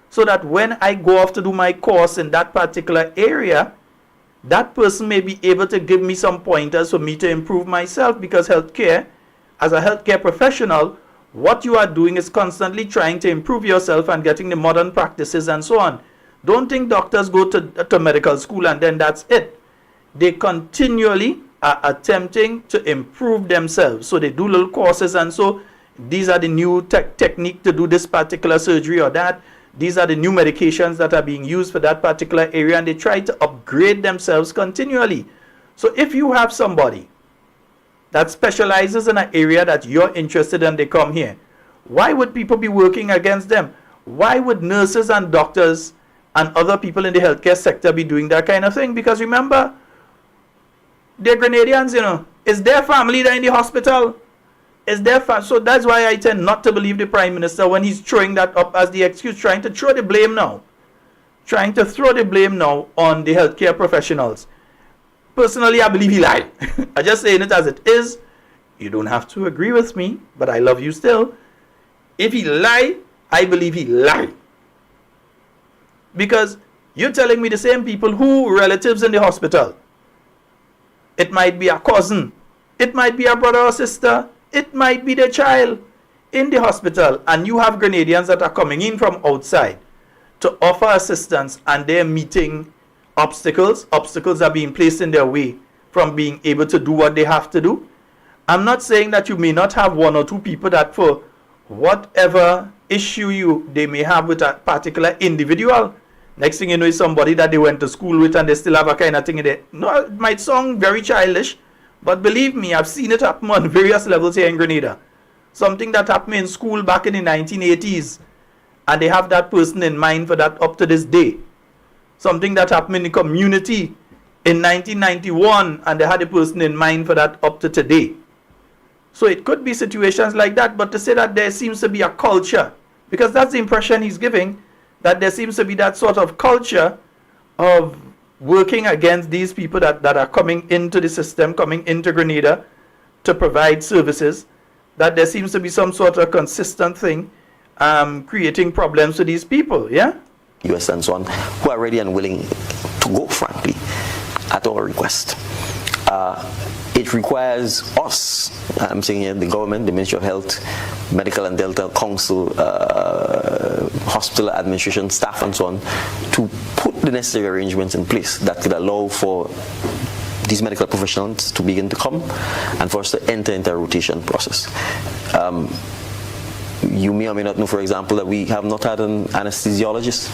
So that when I go off to do my course in that particular area, that person may be able to give me some pointers for me to improve myself, because healthcare, as a healthcare professional, what you are doing is constantly trying to improve yourself and getting the modern practices and so on. Don't think doctors go to medical school and then that's it. They continually are attempting to improve themselves. So they do little courses, and so these are the new technique to do this particular surgery or that. These are the new medications that are being used for that particular area, and they try to upgrade themselves continually. So if you have somebody that specializes in an area that you're interested in, they come here, why would people be working against them? Why would nurses and doctors and other people in the healthcare sector be doing that kind of thing? Because remember, they're Grenadians, you know. It's their family there in the hospital. It's their so that's why I tend not to believe the Prime Minister when he's throwing that up as the excuse, trying to throw the blame now. Trying to throw the blame now on the healthcare professionals. Personally, I believe he lied. I'm just saying it as it is. You don't have to agree with me, but I love you still. If he lied, I believe he lied. Because you're telling me the same people who relatives in the hospital. It might be a cousin. It might be a brother or sister. It might be their child in the hospital. And you have Grenadians that are coming in from outside to offer assistance, and they're meeting obstacles. Obstacles are being placed in their way from being able to do what they have to do. I'm not saying that you may not have one or two people that for whatever issue they may have with a particular individual, next thing you know is somebody that they went to school with and they still have a kind of thing in there. No, it might sound very childish, but believe me, I've seen it happen on various levels here in Grenada. Something that happened in school back in the 1980s, and they have that person in mind for that up to this day. Something that happened in the community in 1991, and they had a person in mind for that up to today. So it could be situations like that, but to say that there seems to be a culture, because that's the impression he's giving, that there seems to be that sort of culture of working against these people that are coming into the system, coming into Grenada to provide services, that there seems to be some sort of consistent thing creating problems to these people, yeah? US and so on, who are ready and willing to go, frankly, at our request. It requires us, I'm saying here, the government, the Ministry of Health, Medical and Dental Council, hospital administration, staff and so on, to put the necessary arrangements in place that could allow for these medical professionals to begin to come and for us to enter into a rotation process. You may or may not know, for example, that we have not had an anesthesiologist.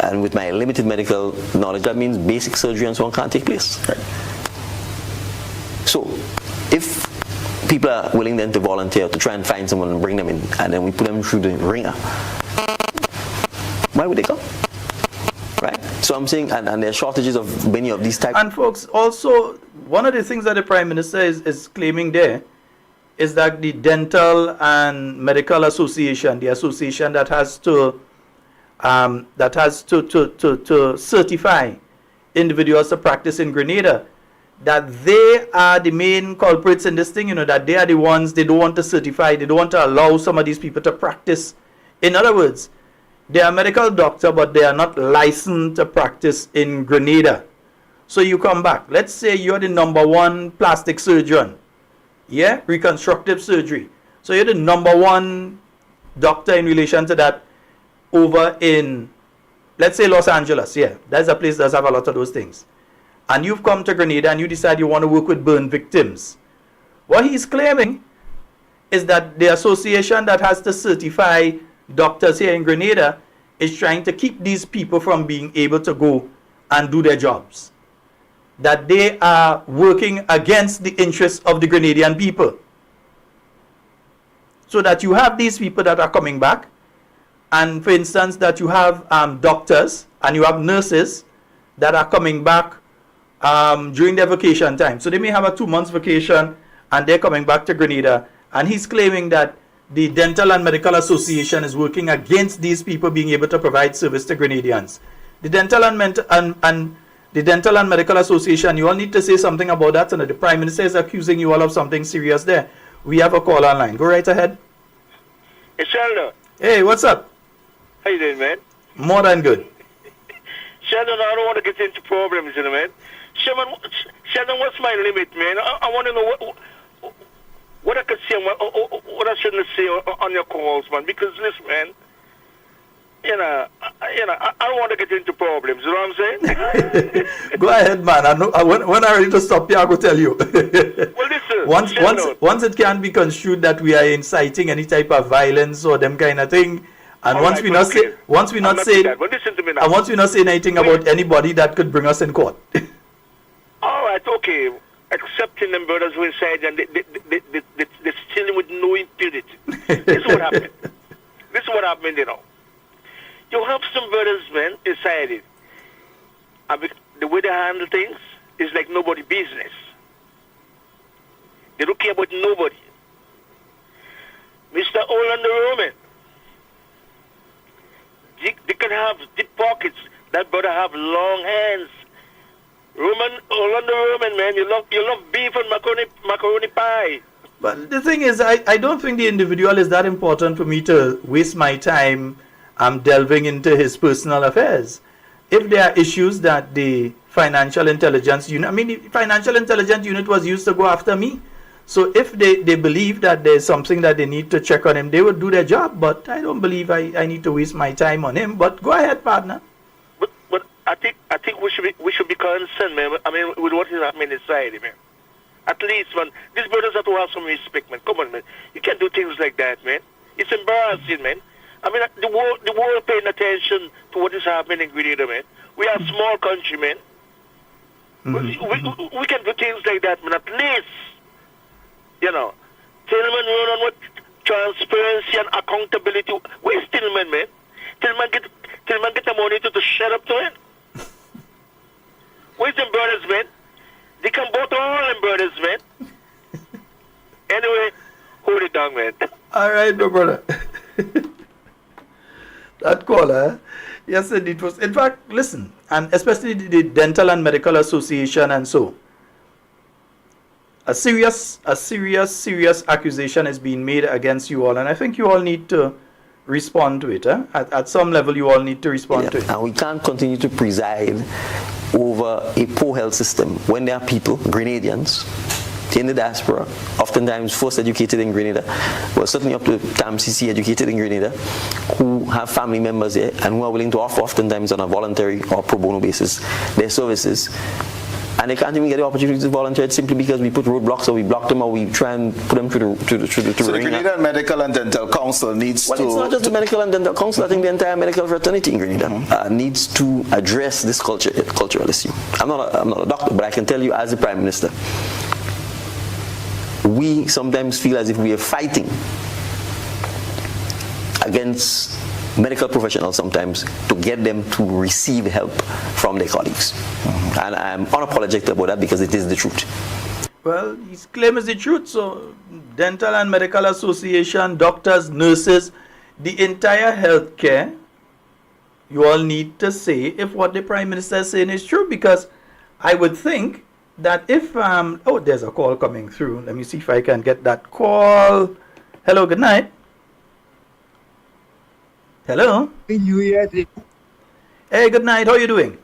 And with my limited medical knowledge, that means basic surgery and so on can't take place. Right? So, if people are willing then to volunteer to try and find someone and bring them in, and then we put them through the ringer, why would they come? Right? So I'm saying, and there are shortages of many of these types. And folks, also, one of the things that the Prime Minister is claiming there is that the Dental and Medical Association, the association that has to certify individuals to practice in Grenada, that they are the main culprits in this thing, you know, that they are the ones they don't want to certify, they don't want to allow some of these people to practice. In other words, they are a medical doctor, but they are not licensed to practice in Grenada. So you come back, let's say you're the #1 plastic surgeon, yeah, reconstructive surgery. So you're the #1 doctor in relation to that over in, let's say, Los Angeles, yeah, that's a place that does have a lot of those things. And you've come to Grenada and you decide you want to work with burn victims. What he's claiming is that the association that has to certify doctors here in Grenada is trying to keep these people from being able to go and do their jobs. That they are working against the interests of the Grenadian people. So that you have these people that are coming back, and for instance that you have doctors and you have nurses that are coming back during their vacation time. So they may have a 2 months vacation and they're coming back to Grenada, and he's claiming that the Dental and Medical Association is working against these people being able to provide service to Grenadians. The Dental and the Dental and Medical Association, you all need to say something about that. And the Prime Minister is accusing you all of something serious there. We have a call online. Go right ahead. Hey, Sheldon. Hey, what's up? How you doing, man? More than good. Sheldon, I don't want to get into problems, man. Sheldon, what's my limit, man? I want to know what I could say and what I shouldn't say on your calls, man. Because, listen, man, I don't want to get into problems. You know what I'm saying? Go ahead, man. I know, when I'm ready to stop you, I will tell you. Well, listen. Once it can be construed that we are inciting any type of violence or them kind of thing, and once we not say anything about anybody that could bring us in court. All right, okay. Accepting them brothers who inside and they're stealing with no impunity. This is what happened. You have some brothers, man, inside it. And the way they handle things is like nobody business. They don't care about nobody. Mr. Orlando Roman, they can have deep pockets. That brother have long hands. Orlando Roman, man, you love beef and macaroni pie. But the thing is, I don't think the individual is that important for me to waste my time delving into his personal affairs. If there are issues that the financial intelligence unit, the financial intelligence unit was used to go after me. So if they believe that there's something that they need to check on him, they would do their job. But I don't believe I need to waste my time on him. But go ahead, partner. But I think we should be concerned, man. With what is happening inside, man. At least, man, these brothers have to have some respect, man. Come on, man. You can't do things like that, man. It's embarrassing, man. The world paying attention to what is happening in Grenada, man. We are a small country, man. Mm-hmm. We can do things like that, man. At least, Tillman run on what transparency and accountability. Where's Tillman, man? Tillman get the money to shut up to him. Where's them brothers, man? They can vote all them brothers, man. Anyway, hold it down, man. All right, no brother. That caller, yes, it was. In fact, listen, and especially the Dental and Medical Association and so, a serious accusation is being made against you all, and I think you all need to respond to it. At some level, you all need to respond to it. And we can't continue to preside over a poor health system when there are people, Grenadians, in the diaspora, oftentimes first educated in Grenada, well, certainly up to TAMCC educated in Grenada, who have family members here and who are willing to offer oftentimes on a voluntary or pro bono basis their services. And they can't even get the opportunity to volunteer simply because we put roadblocks or we block them or we try and put them through the So the Grenada Medical and Dental Council needs to... Well, it's not just the Medical and Dental Council. I think the entire medical fraternity in Grenada needs to address this cultural issue. I'm not a doctor, but I can tell you as the Prime Minister, we sometimes feel as if we are fighting against medical professionals sometimes to get them to receive help from their colleagues. And I'm unapologetic about that because it is the truth. Well, his claim is the truth. So, Dental and Medical Association, doctors, nurses, the entire healthcare, you all need to say if what the Prime Minister is saying is true, because I would think that if, oh, there's a call coming through. Let me see if I can get that call. Hello, good night. Hello. Hey, good night. How are you doing?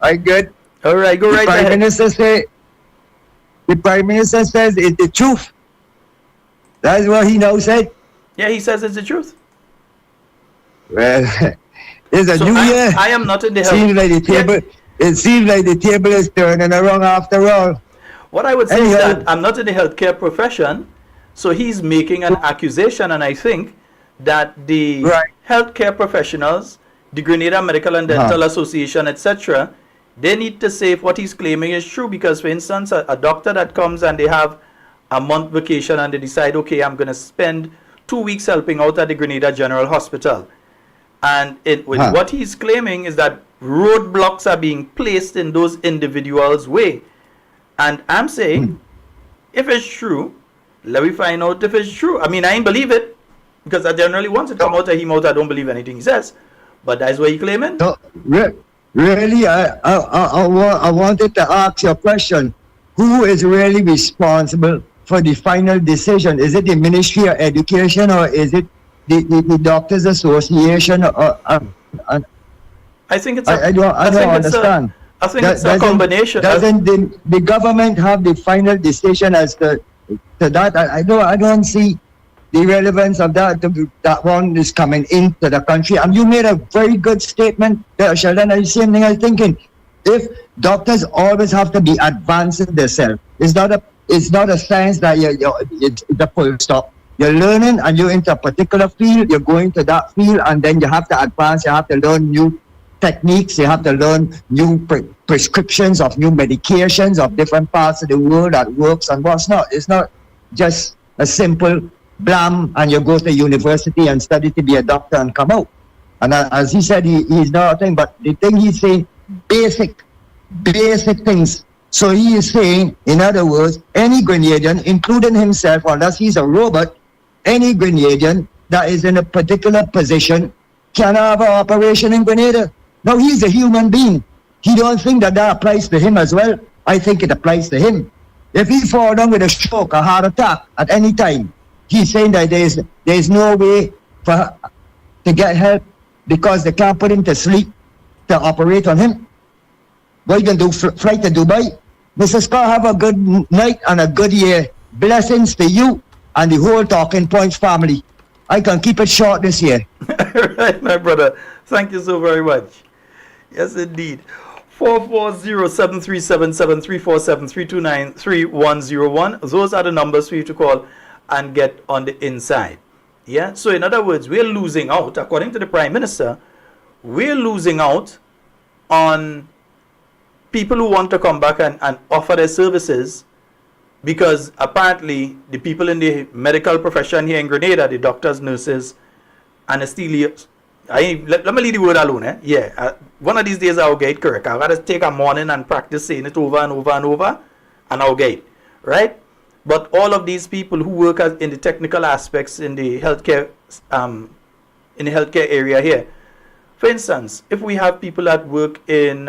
I'm good. All right, go right ahead. The Prime Minister says it's the truth. That's what he now said. Yeah, he says it's the truth. Well, it's a new year. I am not in the seems like the table. It seems like the table is turning around after all. What I would say is that I'm not in the healthcare profession, so he's making an accusation, and I think that the healthcare professionals, the Grenada Medical and Dental Association, etc., they need to say if what he's claiming is true. Because, for instance, a doctor that comes and they have a month vacation and they decide, okay, I'm going to spend 2 weeks helping out at the Grenada General Hospital. And what he's claiming is that roadblocks are being placed in those individuals' way. And I'm saying, if it's true, let me find out if it's true. I mean, I ain't believe it, because I generally, once it come out of him out, I don't believe anything he says. But that's what he claiming. No, really, I wanted to ask you a question. Who is really responsible for the final decision? Is it the Ministry of Education or is it the Doctors Association? I think it's I don't understand. I think it's a combination. Doesn't the government have the final decision as to that? I don't see the relevance of that. That one is coming into the country. And you made a very good statement there, Sheldon. And the same thing I was thinking. If doctors always have to be advancing themselves, it's not a science that it's the full stop. You're learning and you're into a particular field, you're going to that field, and then you have to advance, you have to learn new techniques, you have to learn new prescriptions of new medications of different parts of the world that works and what's not. It's not just a simple blam and you go to university and study to be a doctor and come out. And as he said, he's not a thing, but the thing he's saying, basic things. So he is saying, in other words, any Grenadian, including himself, unless he's a robot, any Grenadian that is in a particular position can have an operation in Grenada. Now, he's a human being. He don't think that applies to him as well. I think it applies to him. If he fall down with a stroke, a heart attack at any time, he's saying that there's no way to get help because they can't put him to sleep to operate on him. What you can do, flight to Dubai? Mr. Scott, have a good night and a good year. Blessings to you and the whole Talking Points family. I can keep it short this year. Right, my brother. Thank you so very much. Yes, indeed. 440-737-734-7329-3101. Those are the numbers for you to call and get on the inside. Yeah. So in other words, we're losing out, according to the Prime Minister, we're losing out on people who want to come back and offer their services, because apparently the people in the medical profession here in Grenada, the doctors, nurses, anesthesiologists, let me leave the word alone. One of these days I'll get it correct. I've got to take a morning and practice saying it over and over and over, and I'll get it, right? But all of these people who work in the technical aspects in the healthcare area here, for instance, if we have people that work in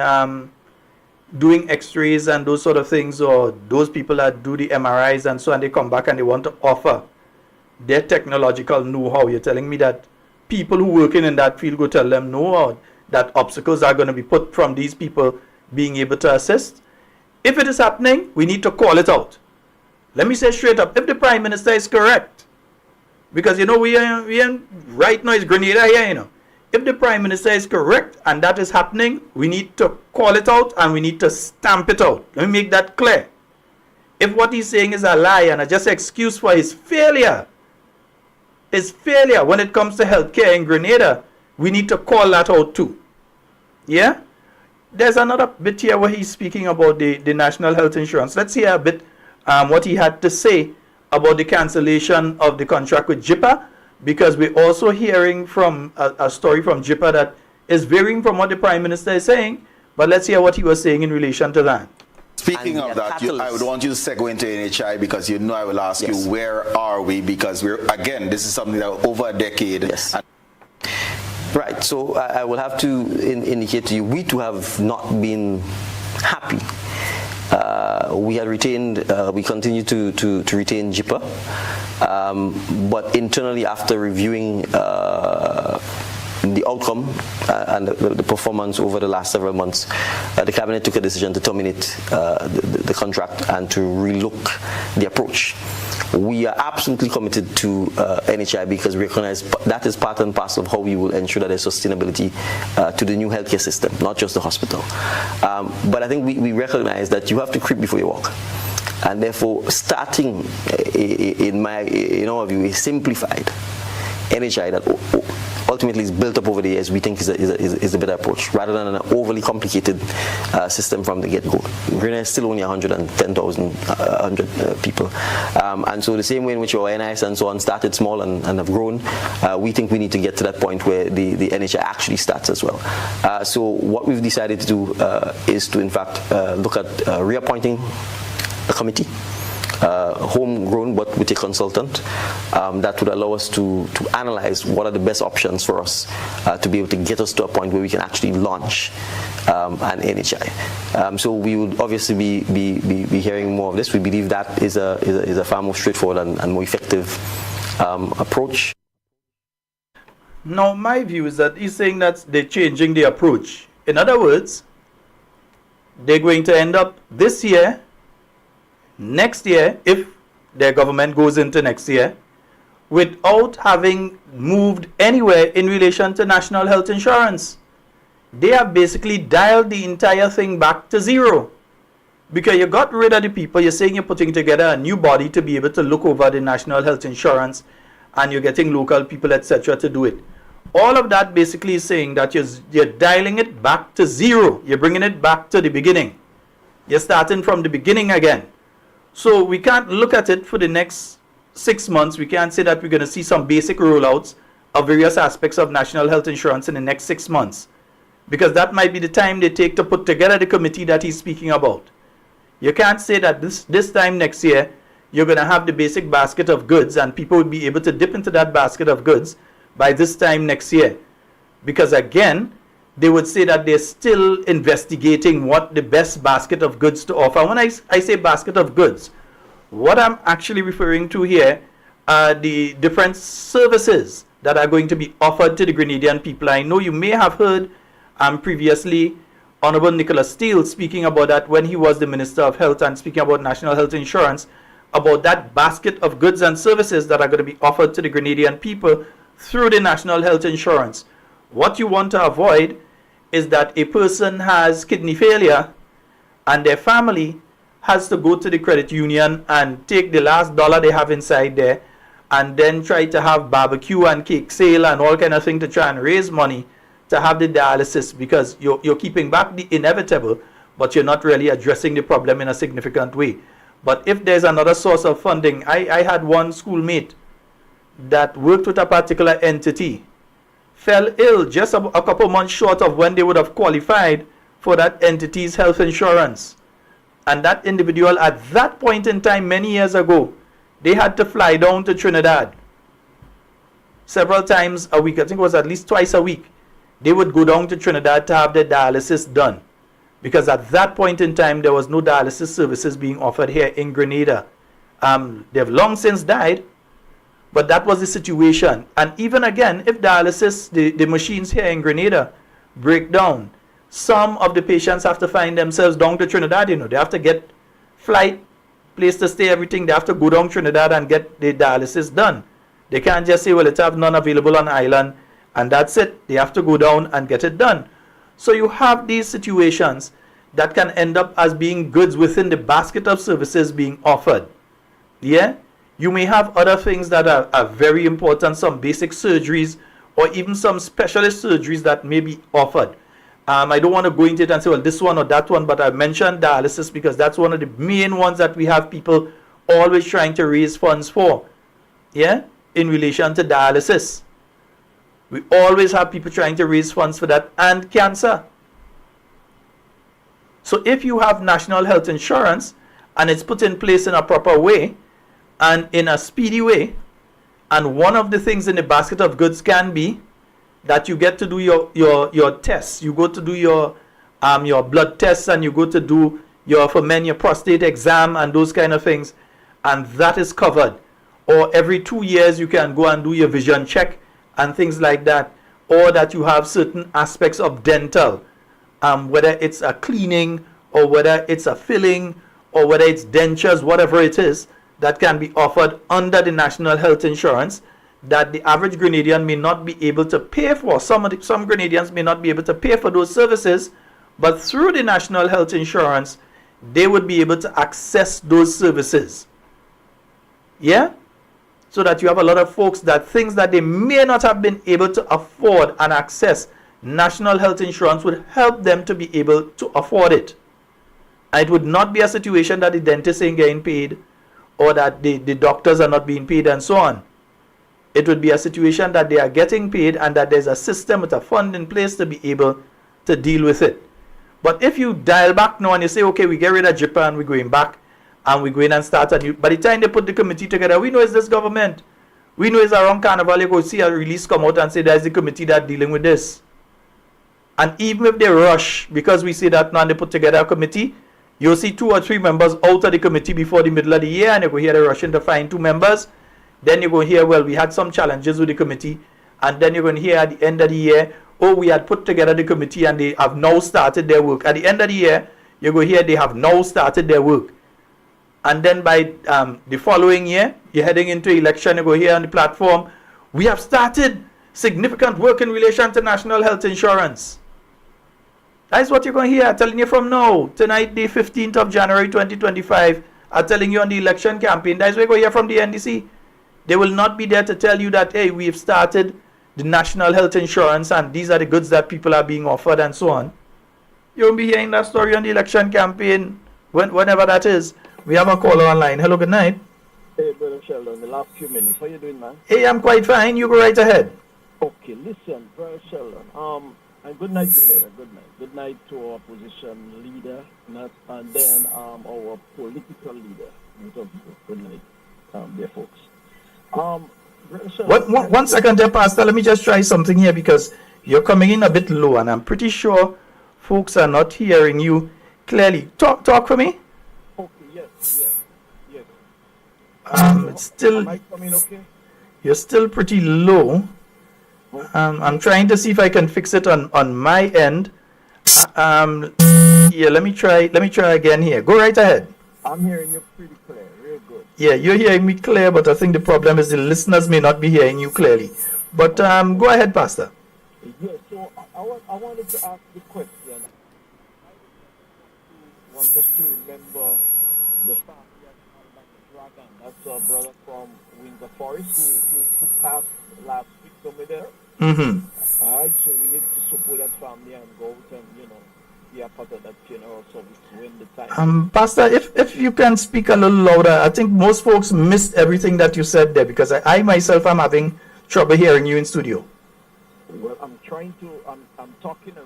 doing x-rays and those sort of things, or those people that do the MRIs and so on, they come back and they want to offer their technological know-how. You're telling me that people who working in that field go tell them no, or that obstacles are going to be put from these people being able to assist? If it is happening, we need to call it out. Let me say straight up, if the Prime Minister is correct, because we right now is Grenada here, if the Prime Minister is correct and that is happening, we need to call it out and we need to stamp it out. Let me make that clear. If what he's saying is a lie and just an excuse for his failure when it comes to healthcare in Grenada, we need to call that out too. Yeah? There's another bit here where he's speaking about the National Health Insurance. Let's hear a bit what he had to say about the cancellation of the contract with JIPA, because we're also hearing from a story from JIPA that is varying from what the Prime Minister is saying. But let's hear what he was saying in relation to that. Speaking of that, I would want you to segue into NHI, because I will ask you, where are we? Because this is something that over a decade. Yes. Right. So I will have to indicate to you, we too have not been happy. We had retained, we continue to retain JIPA, but internally, after reviewing the outcome and the performance over the last several months, the Cabinet took a decision to terminate the contract and to relook the approach. We are absolutely committed to NHI, because we recognize that is part and parcel of how we will ensure that there's sustainability to the new healthcare system, not just the hospital. But I think we recognize that you have to creep before you walk. And therefore, starting in our view, a simplified NHI that ultimately is built up over the years, we think is a better approach, rather than an overly complicated system from the get-go. Grenada is still only 110,000 people. And so the same way in which our NIS and so on started small and have grown, we think we need to get to that point where the NHI actually starts as well. So what we've decided to do is to, in fact, look at reappointing a committee homegrown, but with a consultant that would allow us to analyze what are the best options for us to be able to get us to a point where we can actually launch an NHI. So we would obviously be hearing more of this. We believe that is a far more straightforward and more effective approach. Now, my view is that he's saying that they're changing the approach. In other words, they're going to end up this year, next year, if their government goes into next year, without having moved anywhere in relation to national health insurance. They have basically dialed the entire thing back to zero. Because you got rid of the people, you're saying you're putting together a new body to be able to look over the national health insurance, and you're getting local people, etc. to do it. All of that basically is saying that you're dialing it back to zero. You're bringing it back to the beginning. You're starting from the beginning again. So we can't look at it for the next 6 months. We can't say that we're going to see some basic rollouts of various aspects of national health insurance in the next 6 months. Because that might be the time they take to put together the committee that he's speaking about. You can't say that this time next year, you're going to have the basic basket of goods and people will be able to dip into that basket of goods by this time next year. Because again, they would say that they're still investigating what the best basket of goods to offer. When I say basket of goods, what I'm actually referring to here are the different services that are going to be offered to the Grenadian people. I know you may have heard previously Honorable Nicholas Steele speaking about that when he was the Minister of Health and speaking about national health insurance, about that basket of goods and services that are going to be offered to the Grenadian people through the national health insurance. What you want to avoid is that a person has kidney failure and their family has to go to the credit union and take the last dollar they have inside there and then try to have barbecue and cake sale and all kind of thing to try and raise money to have the dialysis, because you're keeping back the inevitable, but you're not really addressing the problem in a significant way. But if there's another source of funding, I had one schoolmate that worked with a particular entity, fell ill just a couple months short of when they would have qualified for that entity's health insurance. And that individual at that point in time, many years ago, they had to fly down to Trinidad several times a week. I think it was at least twice a week. They would go down to Trinidad to have their dialysis done. Because at that point in time, there was no dialysis services being offered here in Grenada. They have long since died, but that was the situation. And even again, if dialysis, the machines here in Grenada break down, some of the patients have to find themselves down to Trinidad. They have to get flight, place to stay, everything. They have to go down Trinidad and get the dialysis done. They can't just say, well, let's have none available on island, and that's it. They have to go down and get it done. So you have these situations that can end up as being goods within the basket of services being offered. Yeah? You may have other things that are very important, some basic surgeries or even some specialist surgeries that may be offered. I don't want to go into it and say, well, this one or that one, but I mentioned dialysis because that's one of the main ones that we have people always trying to raise funds for. Yeah? In relation to dialysis. We always have people trying to raise funds for that, and cancer. So if you have national health insurance and it's put in place in a proper way and in a speedy way, and one of the things in the basket of goods can be that you get to do your tests. You go to do your blood tests, and you go to do for men your prostate exam and those kind of things, and that is covered. Or every 2 years you can go and do your vision check and things like that. Or that you have certain aspects of dental, whether it's a cleaning or whether it's a filling or whether it's dentures, whatever it is, that can be offered under the national health insurance that the average Grenadian may not be able to pay for. Some Grenadians may not be able to pay for those services, but through the national health insurance, they would be able to access those services. Yeah? So that you have a lot of folks that things that they may not have been able to afford and access, national health insurance would help them to be able to afford it. And it would not be a situation that the dentist ain't getting paid or that the doctors are not being paid and so on. It would be a situation that they are getting paid and that there's a system with a fund in place to be able to deal with it. But if you dial back now and you say, okay, we get rid of JIPA and we're going back and we go in and start a new. By the time they put the committee together, we know it's this government. We know it's around Carnival. You go see a release come out and say there's the committee that dealing with this. And even if they rush, because we say that now they put together a committee, you'll see 2 or 3 members out of the committee before the middle of the year, and you go hear they're rushing to find 2 members. Then you go hear, well, we had some challenges with the committee. And then you're going to hear at the end of the year, oh, we had put together the committee and they have now started their work. At the end of the year, you go hear they have now started their work. And then by the following year, you're heading into election, you go here on the platform, we have started significant work in relation to national health insurance. That's what you're going to hear. I'm telling you from now. Tonight, the 15th of January 2025, I'm telling you on the election campaign. That's what you're going to hear from the NDC. They will not be there to tell you that, hey, we've started the national health insurance and these are the goods that people are being offered and so on. You won't be hearing that story on the election campaign whenever that is. We have a caller online. Hello, good night. Hey, Brother Sheldon, the last few minutes. How you doing, man? Hey, I'm quite fine. You go right ahead. Okay, listen, Brother Sheldon. And good night, Grenada. Good night. Good night to our opposition leader, and then our political leader. Good night, dear folks. One second there, Pastor. Let me just try something here because you're coming in a bit low, and I'm pretty sure folks are not hearing you clearly. Talk for me. Okay. Yes. It's still. Am I coming okay? You're still pretty low. I'm trying to see if I can fix it on my end. Yeah, let me try again here. Go right ahead. I'm hearing you pretty clear. Real good. Yeah, you're hearing me clear, but I think the problem is the listeners may not be hearing you clearly. But go ahead, Pastor. Yeah, so I wanted to ask the question. I want us to remember the family of Dragon. That's a brother from Windsor Forest who passed last week somewhere there. Mm-hmm. All right, so we need to support that family and go out and, be a part of that funeral service when the time. Pastor, if you can speak a little louder, I think most folks missed everything that you said there because I myself am having trouble hearing you in studio. Well, I'm talking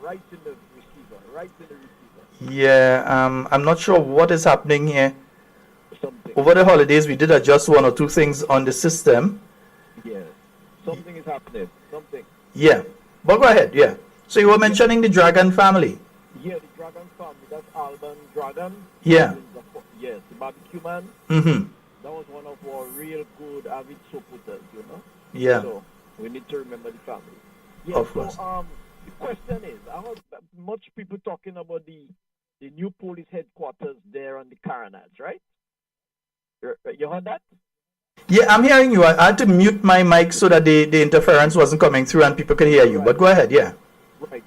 right in the receiver. Yeah, I'm not sure what is happening here. Something. Over the holidays, we did adjust 1 or 2 things on the system. Yeah, something is happening. Something. Yeah, but go ahead. Yeah. So you were mentioning the Dragon family. Yeah, the Dragon family. That's Alban Dragon. Yeah. Yes, the barbecue man. Mm-hmm. That was one of our real good avid supporters, Yeah. So we need to remember the family. Yeah. Of course. So the question is, I heard much people talking about the new police headquarters there on the Carriacou, right? You heard that? Yeah, I'm hearing you. I had to mute my mic so that the interference wasn't coming through and people could hear you. Right. But go ahead, yeah. Right.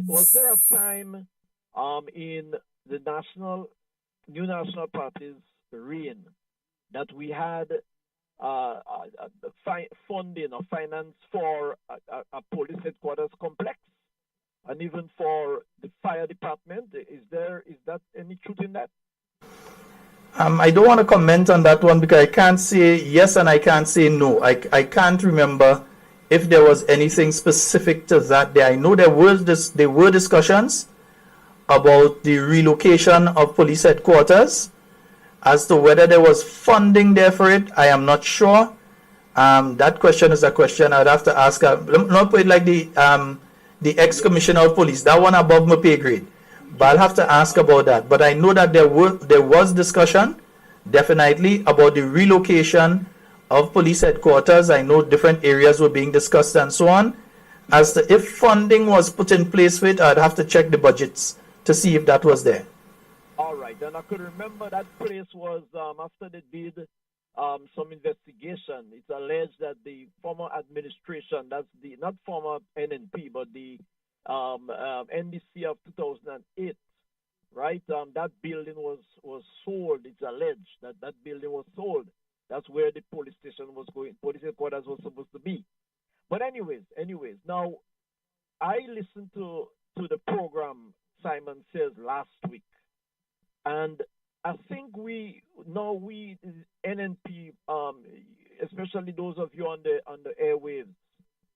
Was there a time in the new national party's reign that we had funding or finance for a police headquarters complex and even for the fire department? Is that any truth in that? I don't want to comment on that one because I can't say yes and I can't say no. I can't remember if there was anything specific to that there. I know there were discussions about the relocation of police headquarters. As to whether there was funding there for it, I am not sure. That question is a question I'd have to ask. Not put it like the ex-commissioner of police. That one above my pay grade. But I'll have to ask about that. But I know that there was discussion, definitely, about the relocation of police headquarters. I know different areas were being discussed and so on. As to if funding was put in place for it, I'd have to check the budgets to see if that was there. All right. Then I could remember that place was, after they did some investigation, it's alleged that the former administration, that's not former NNP, but the NDC of 2008, right? That building was sold. It's alleged that building was sold. That's where the police station was going. Police headquarters was supposed to be. But anyways, now I listened to the program Simon Says last week, and I think we NNP, especially those of you on the airwaves,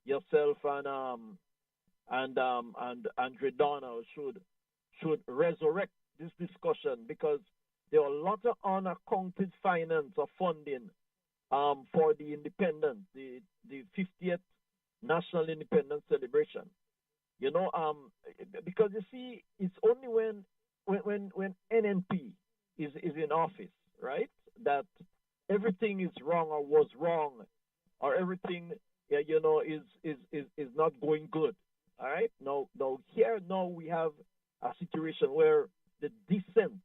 yourself and Andre Donald should resurrect this discussion, because there are a lot of unaccounted finance or funding for the independence, the 50th National Independence Celebration. You know, because you see, it's only when NNP is in office, right, that everything is wrong or was wrong, or everything, you know, is not going good. All right. Now we have a situation where the decent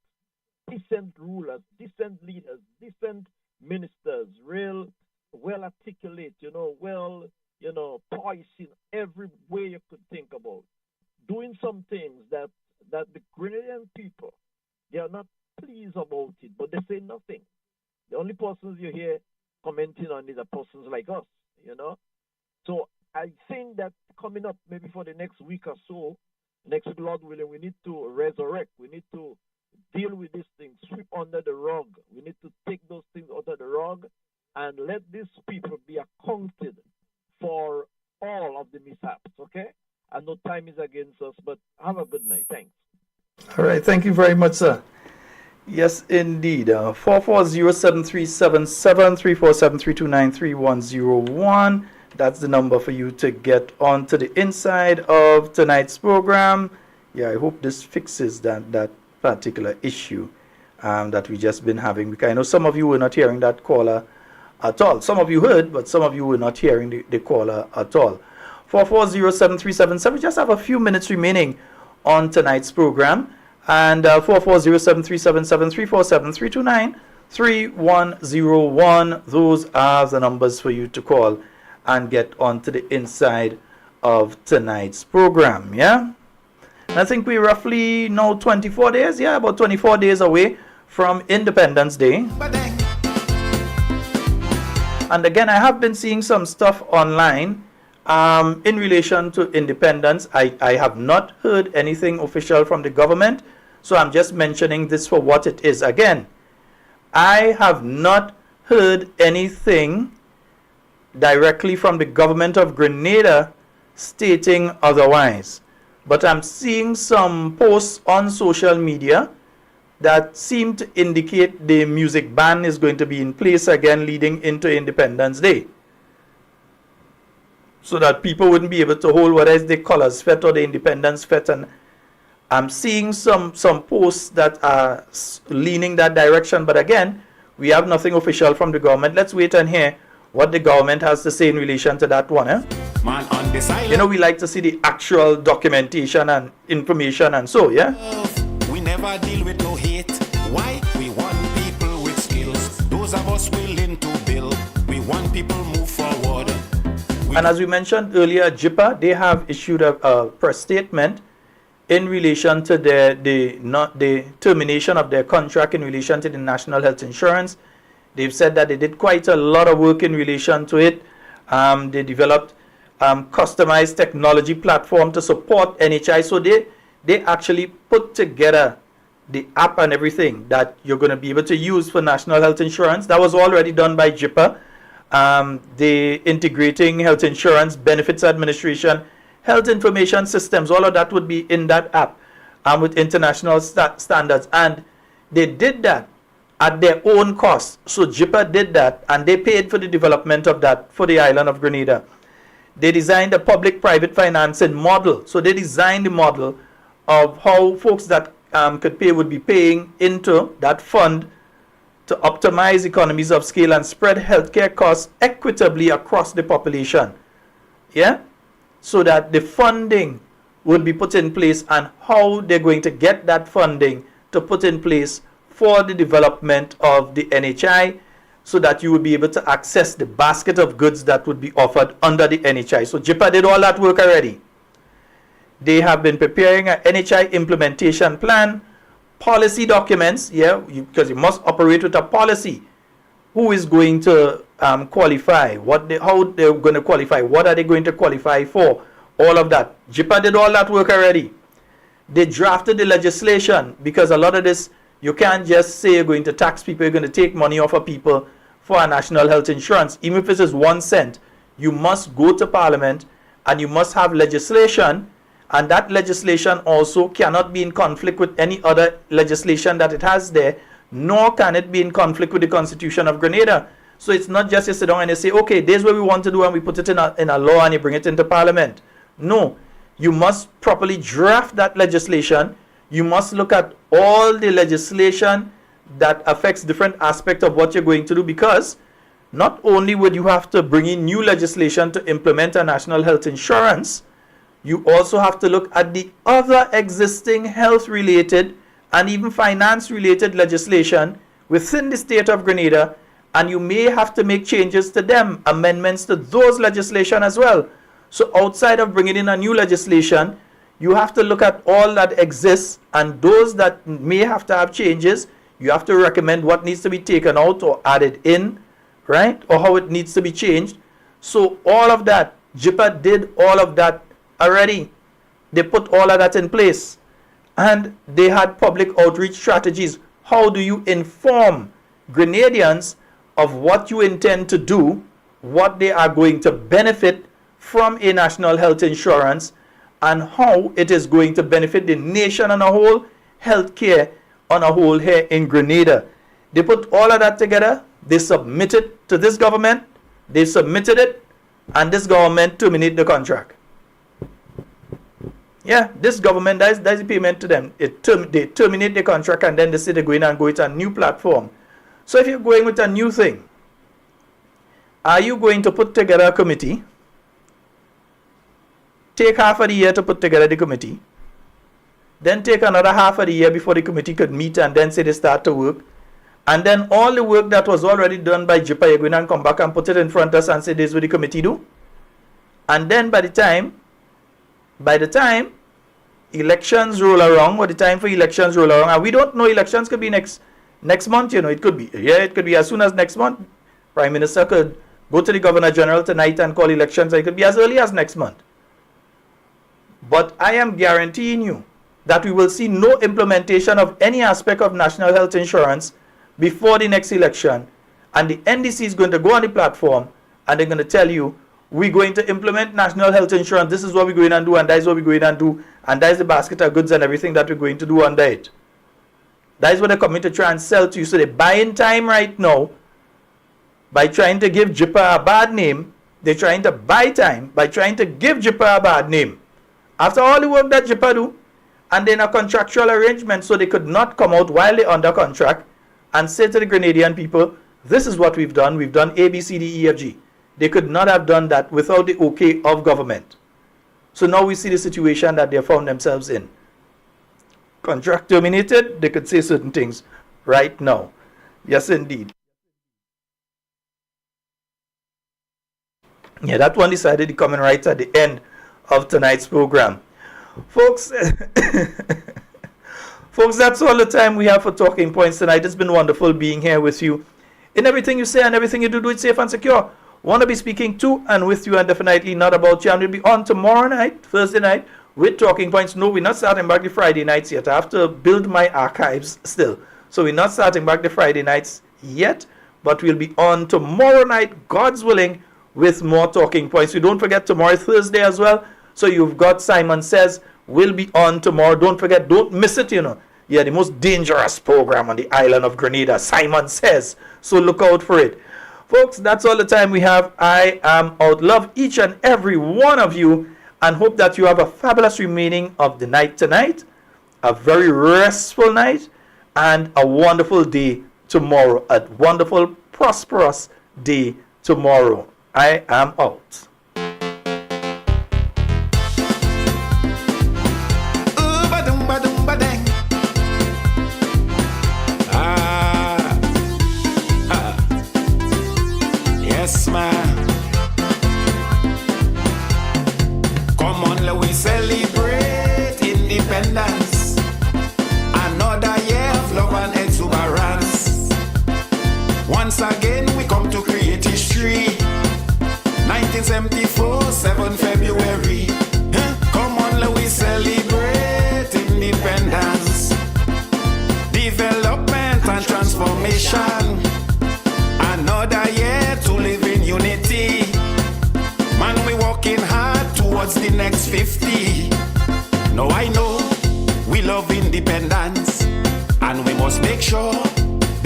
rulers, decent leaders, decent ministers, real well articulate, poised in every way you could think about, doing some things that the Grenadian people, they are not pleased about it, but they say nothing. The only persons you hear commenting on it are persons like us, So I think that coming up maybe for the next week or so, next week, Lord willing, we need to resurrect. We need to deal with these things, sweep under the rug. We need to take those things out of the rug and let these people be accounted for all of the mishaps, okay? I know time is against us, but have a good night. Thanks. All right. Thank you very much, sir. Yes, indeed. 440-7377, 347-329-3101. That's the number for you to get onto the inside of tonight's program. Yeah, I hope this fixes that particular issue that we just been having. Because I know some of you were not hearing that caller at all. Some of you heard, but some of you were not hearing the caller at all. 440-7377. We just have a few minutes remaining on tonight's program. And 440-7377, 347-329-3101. Those are the numbers for you to call and get onto the inside of tonight's program. Yeah, I think we're roughly now 24 days. Yeah, about 24 days away from Independence Day. And again, I have been seeing some stuff online in relation to independence. I have not heard anything official from the government, so I'm just mentioning this for what it is. Again, I have not heard anything directly from the government of Grenada stating otherwise. But I'm seeing some posts on social media that seem to indicate the music ban is going to be in place again leading into Independence Day, so that people wouldn't be able to hold whether it's the Colors Fete or the Independence Fete. And I'm seeing some posts that are leaning that direction. But again, we have nothing official from the government. Let's wait and hear what the government has to say in relation to that one. Man on this island. We like to see the actual documentation and information and so, yeah? We never deal with no hate. Why? We want people with skills. Those of us willing to build. We want people move forward. And as we mentioned earlier, JIPA, they have issued a press statement in relation to the termination of their contract in relation to the National Health Insurance. They've said that they did quite a lot of work in relation to it. They developed customized technology platform to support NHI. So they actually put together the app and everything that you're going to be able to use for National Health Insurance. That was already done by JIPA. The integrating health insurance, benefits administration, health information systems, all of that would be in that app with international standards. And they did that at their own cost. So JIPA did that, and they paid for the development of that for the island of Grenada. They designed a public-private financing model. So they designed the model of how folks that could pay would be paying into that fund to optimize economies of scale and spread healthcare costs equitably across the population. Yeah? So that the funding would be put in place, and how they're going to get that funding to put in place for the development of the NHI, so that you would be able to access the basket of goods that would be offered under the NHI. So JIPA did all that work already. They have been preparing an NHI implementation plan, policy documents, because you must operate with a policy. Who is going to qualify? How they're going to qualify? What are they going to qualify for? All of that. JIPA did all that work already. They drafted the legislation, because a lot of this, you can't just say you're going to tax people, you're going to take money off of people for a national health insurance. Even if it is 1 cent, you must go to Parliament and you must have legislation, and that legislation also cannot be in conflict with any other legislation that it has there nor can it be in conflict with the Constitution of Grenada. So it's not just you sit down and you say, okay, this is what we want to do, and we put it in a law and you bring it into Parliament. No, you must properly draft that legislation. You must look at all the legislation that affects different aspects of what you're going to do, because not only would you have to bring in new legislation to implement a national health insurance, you also have to look at the other existing health-related and even finance-related legislation within the state of Grenada, and you may have to make changes to them, amendments to those legislation as well. So outside of bringing in a new legislation, you have to look at all that exists, and those that may have to have changes, you have to recommend what needs to be taken out or added in, right? Or how it needs to be changed. So all of that, JIPA did all of that already. They put all of that in place. And they had public outreach strategies. How do you inform Grenadians of what you intend to do, what they are going to benefit from a national health insurance, and how it is going to benefit the nation on a whole, healthcare on a whole here in Grenada? They put all of that together. They submitted to this government. They submitted it, and this government terminated the contract. Yeah, this government, that's the payment to them. They terminate the contract, and then they say they're going and go with a new platform. So if you're going with a new thing, are you going to put together a committee? Take half of the year to put together the committee. Then take another half of the year before the committee could meet and then say they start to work. And then all the work that was already done by JIPA, you're going to come back and put it in front of us and say this is what the committee do. And then by the time elections roll around, or the time for elections roll around, and we don't know, elections could be next month, you know, it could be, yeah, it could be as soon as next month. Prime Minister could go to the Governor General tonight and call elections, and it could be as early as next month. But I am guaranteeing you that we will see no implementation of any aspect of national health insurance before the next election, and the NDC is going to go on the platform and they're going to tell you, we're going to implement national health insurance, this is what we're going to do, and that is what we're going to do, and that is the basket of goods and everything that we're going to do under it. That is what they're coming to try and sell to you. So they're buying time right now by trying to give JIPA a bad name. They're trying to buy time by trying to give JIPA a bad name. After all the work that JIPA do, and then a contractual arrangement, so they could not come out while they're under contract and say to the Grenadian people, this is what we've done A, B, C, D, E, F, G. They could not have done that without the okay of government. So now we see the situation that they found themselves in. Contract terminated, they could say certain things right now. Yes, indeed. Yeah, that one decided to come in right at the end of tonight's program. Folks, that's all the time we have for Talking Points tonight. It's been wonderful being here with you. In everything you say and everything you do it safe and secure. Want to be speaking to and with you, and definitely not about you. And we'll be on tomorrow night, Thursday night, with Talking Points. No, we're not starting back the Friday nights yet. I have to build my archives still. So we're not starting back the Friday nights yet, but we'll be on tomorrow night, God's willing, with more Talking Points. So don't forget, tomorrow Thursday as well. So you've got Simon Says will be on tomorrow. Don't forget, don't miss it, you know. Yeah, the most dangerous program on the island of Grenada, Simon Says. So look out for it. Folks, that's all the time we have. I am out. Love each and every one of you, and hope that you have a fabulous remaining of the night tonight, a very restful night, and a wonderful day tomorrow. A wonderful, prosperous day tomorrow. I am out. Yes, man. Come on, let we celebrate independence. Another year of love and exuberance. Once again, we come to create history. 1974, 7 February. Come on, let we celebrate independence. Development and transformation. Another year to live in unity. Man, we working hard towards the next 50. Now I know we love independence, and we must make sure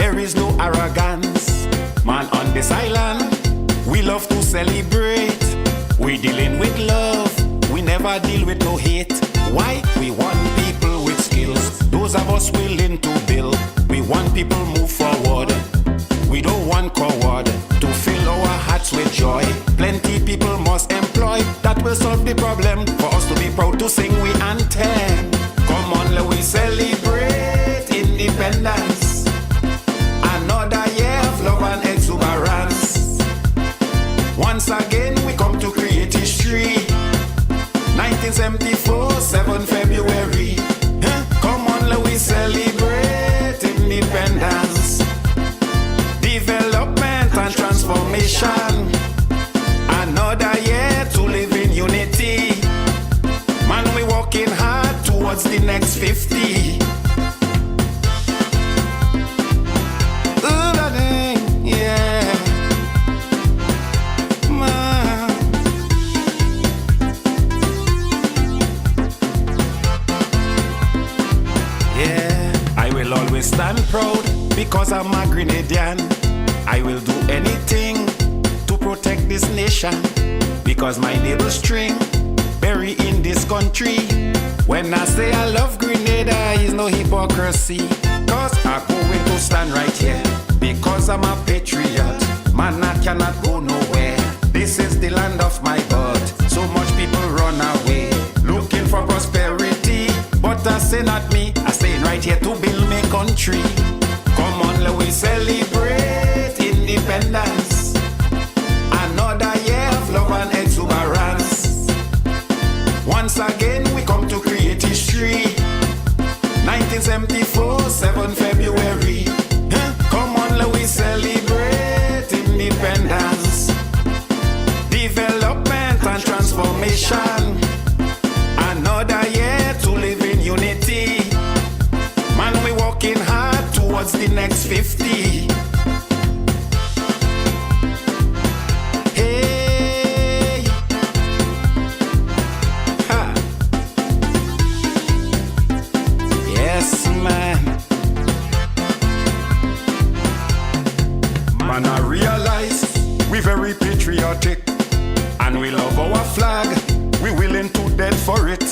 there is no arrogance. Man, on this island, we love to celebrate. We dealing with love, we never deal with no hate. Why? We want people with skills, those of us willing to build. We want people move forward, we don't want coward. To fill our hearts with joy, plenty people must employ. That will solve the problem, for us to be proud to sing we anthem. Come on, let we celebrate independence. Another year of love and exuberance. Once again we come to create history. 1974, 7 February. Come on, let we celebrate independence, development and transformation. Another year to live in unity. Man, we working hard towards the next 50. Yeah. Man. Yeah, I will always stand proud because I'm a Grenadian. I will do anything to protect this nation because my neighbor string buried in this country. When I say I love Grenada, is no hypocrisy. Cause I'm going to stand right here because I'm a patriot. Man, I cannot go nowhere. This is the land of my birth. So much people run away looking for prosperity, but I say not me. I stay right here to build my country. Come on, let we celebrate independence. Another year of love and exuberance. Once again we come to create history. 1974, 7 February. Come on, let we celebrate independence, development and transformation. Another year to live in unity. Man, we working hard towards the next 50. Hey, ha. Yes, man. Man, I realize we very patriotic and we love our flag. We willing to dead for it.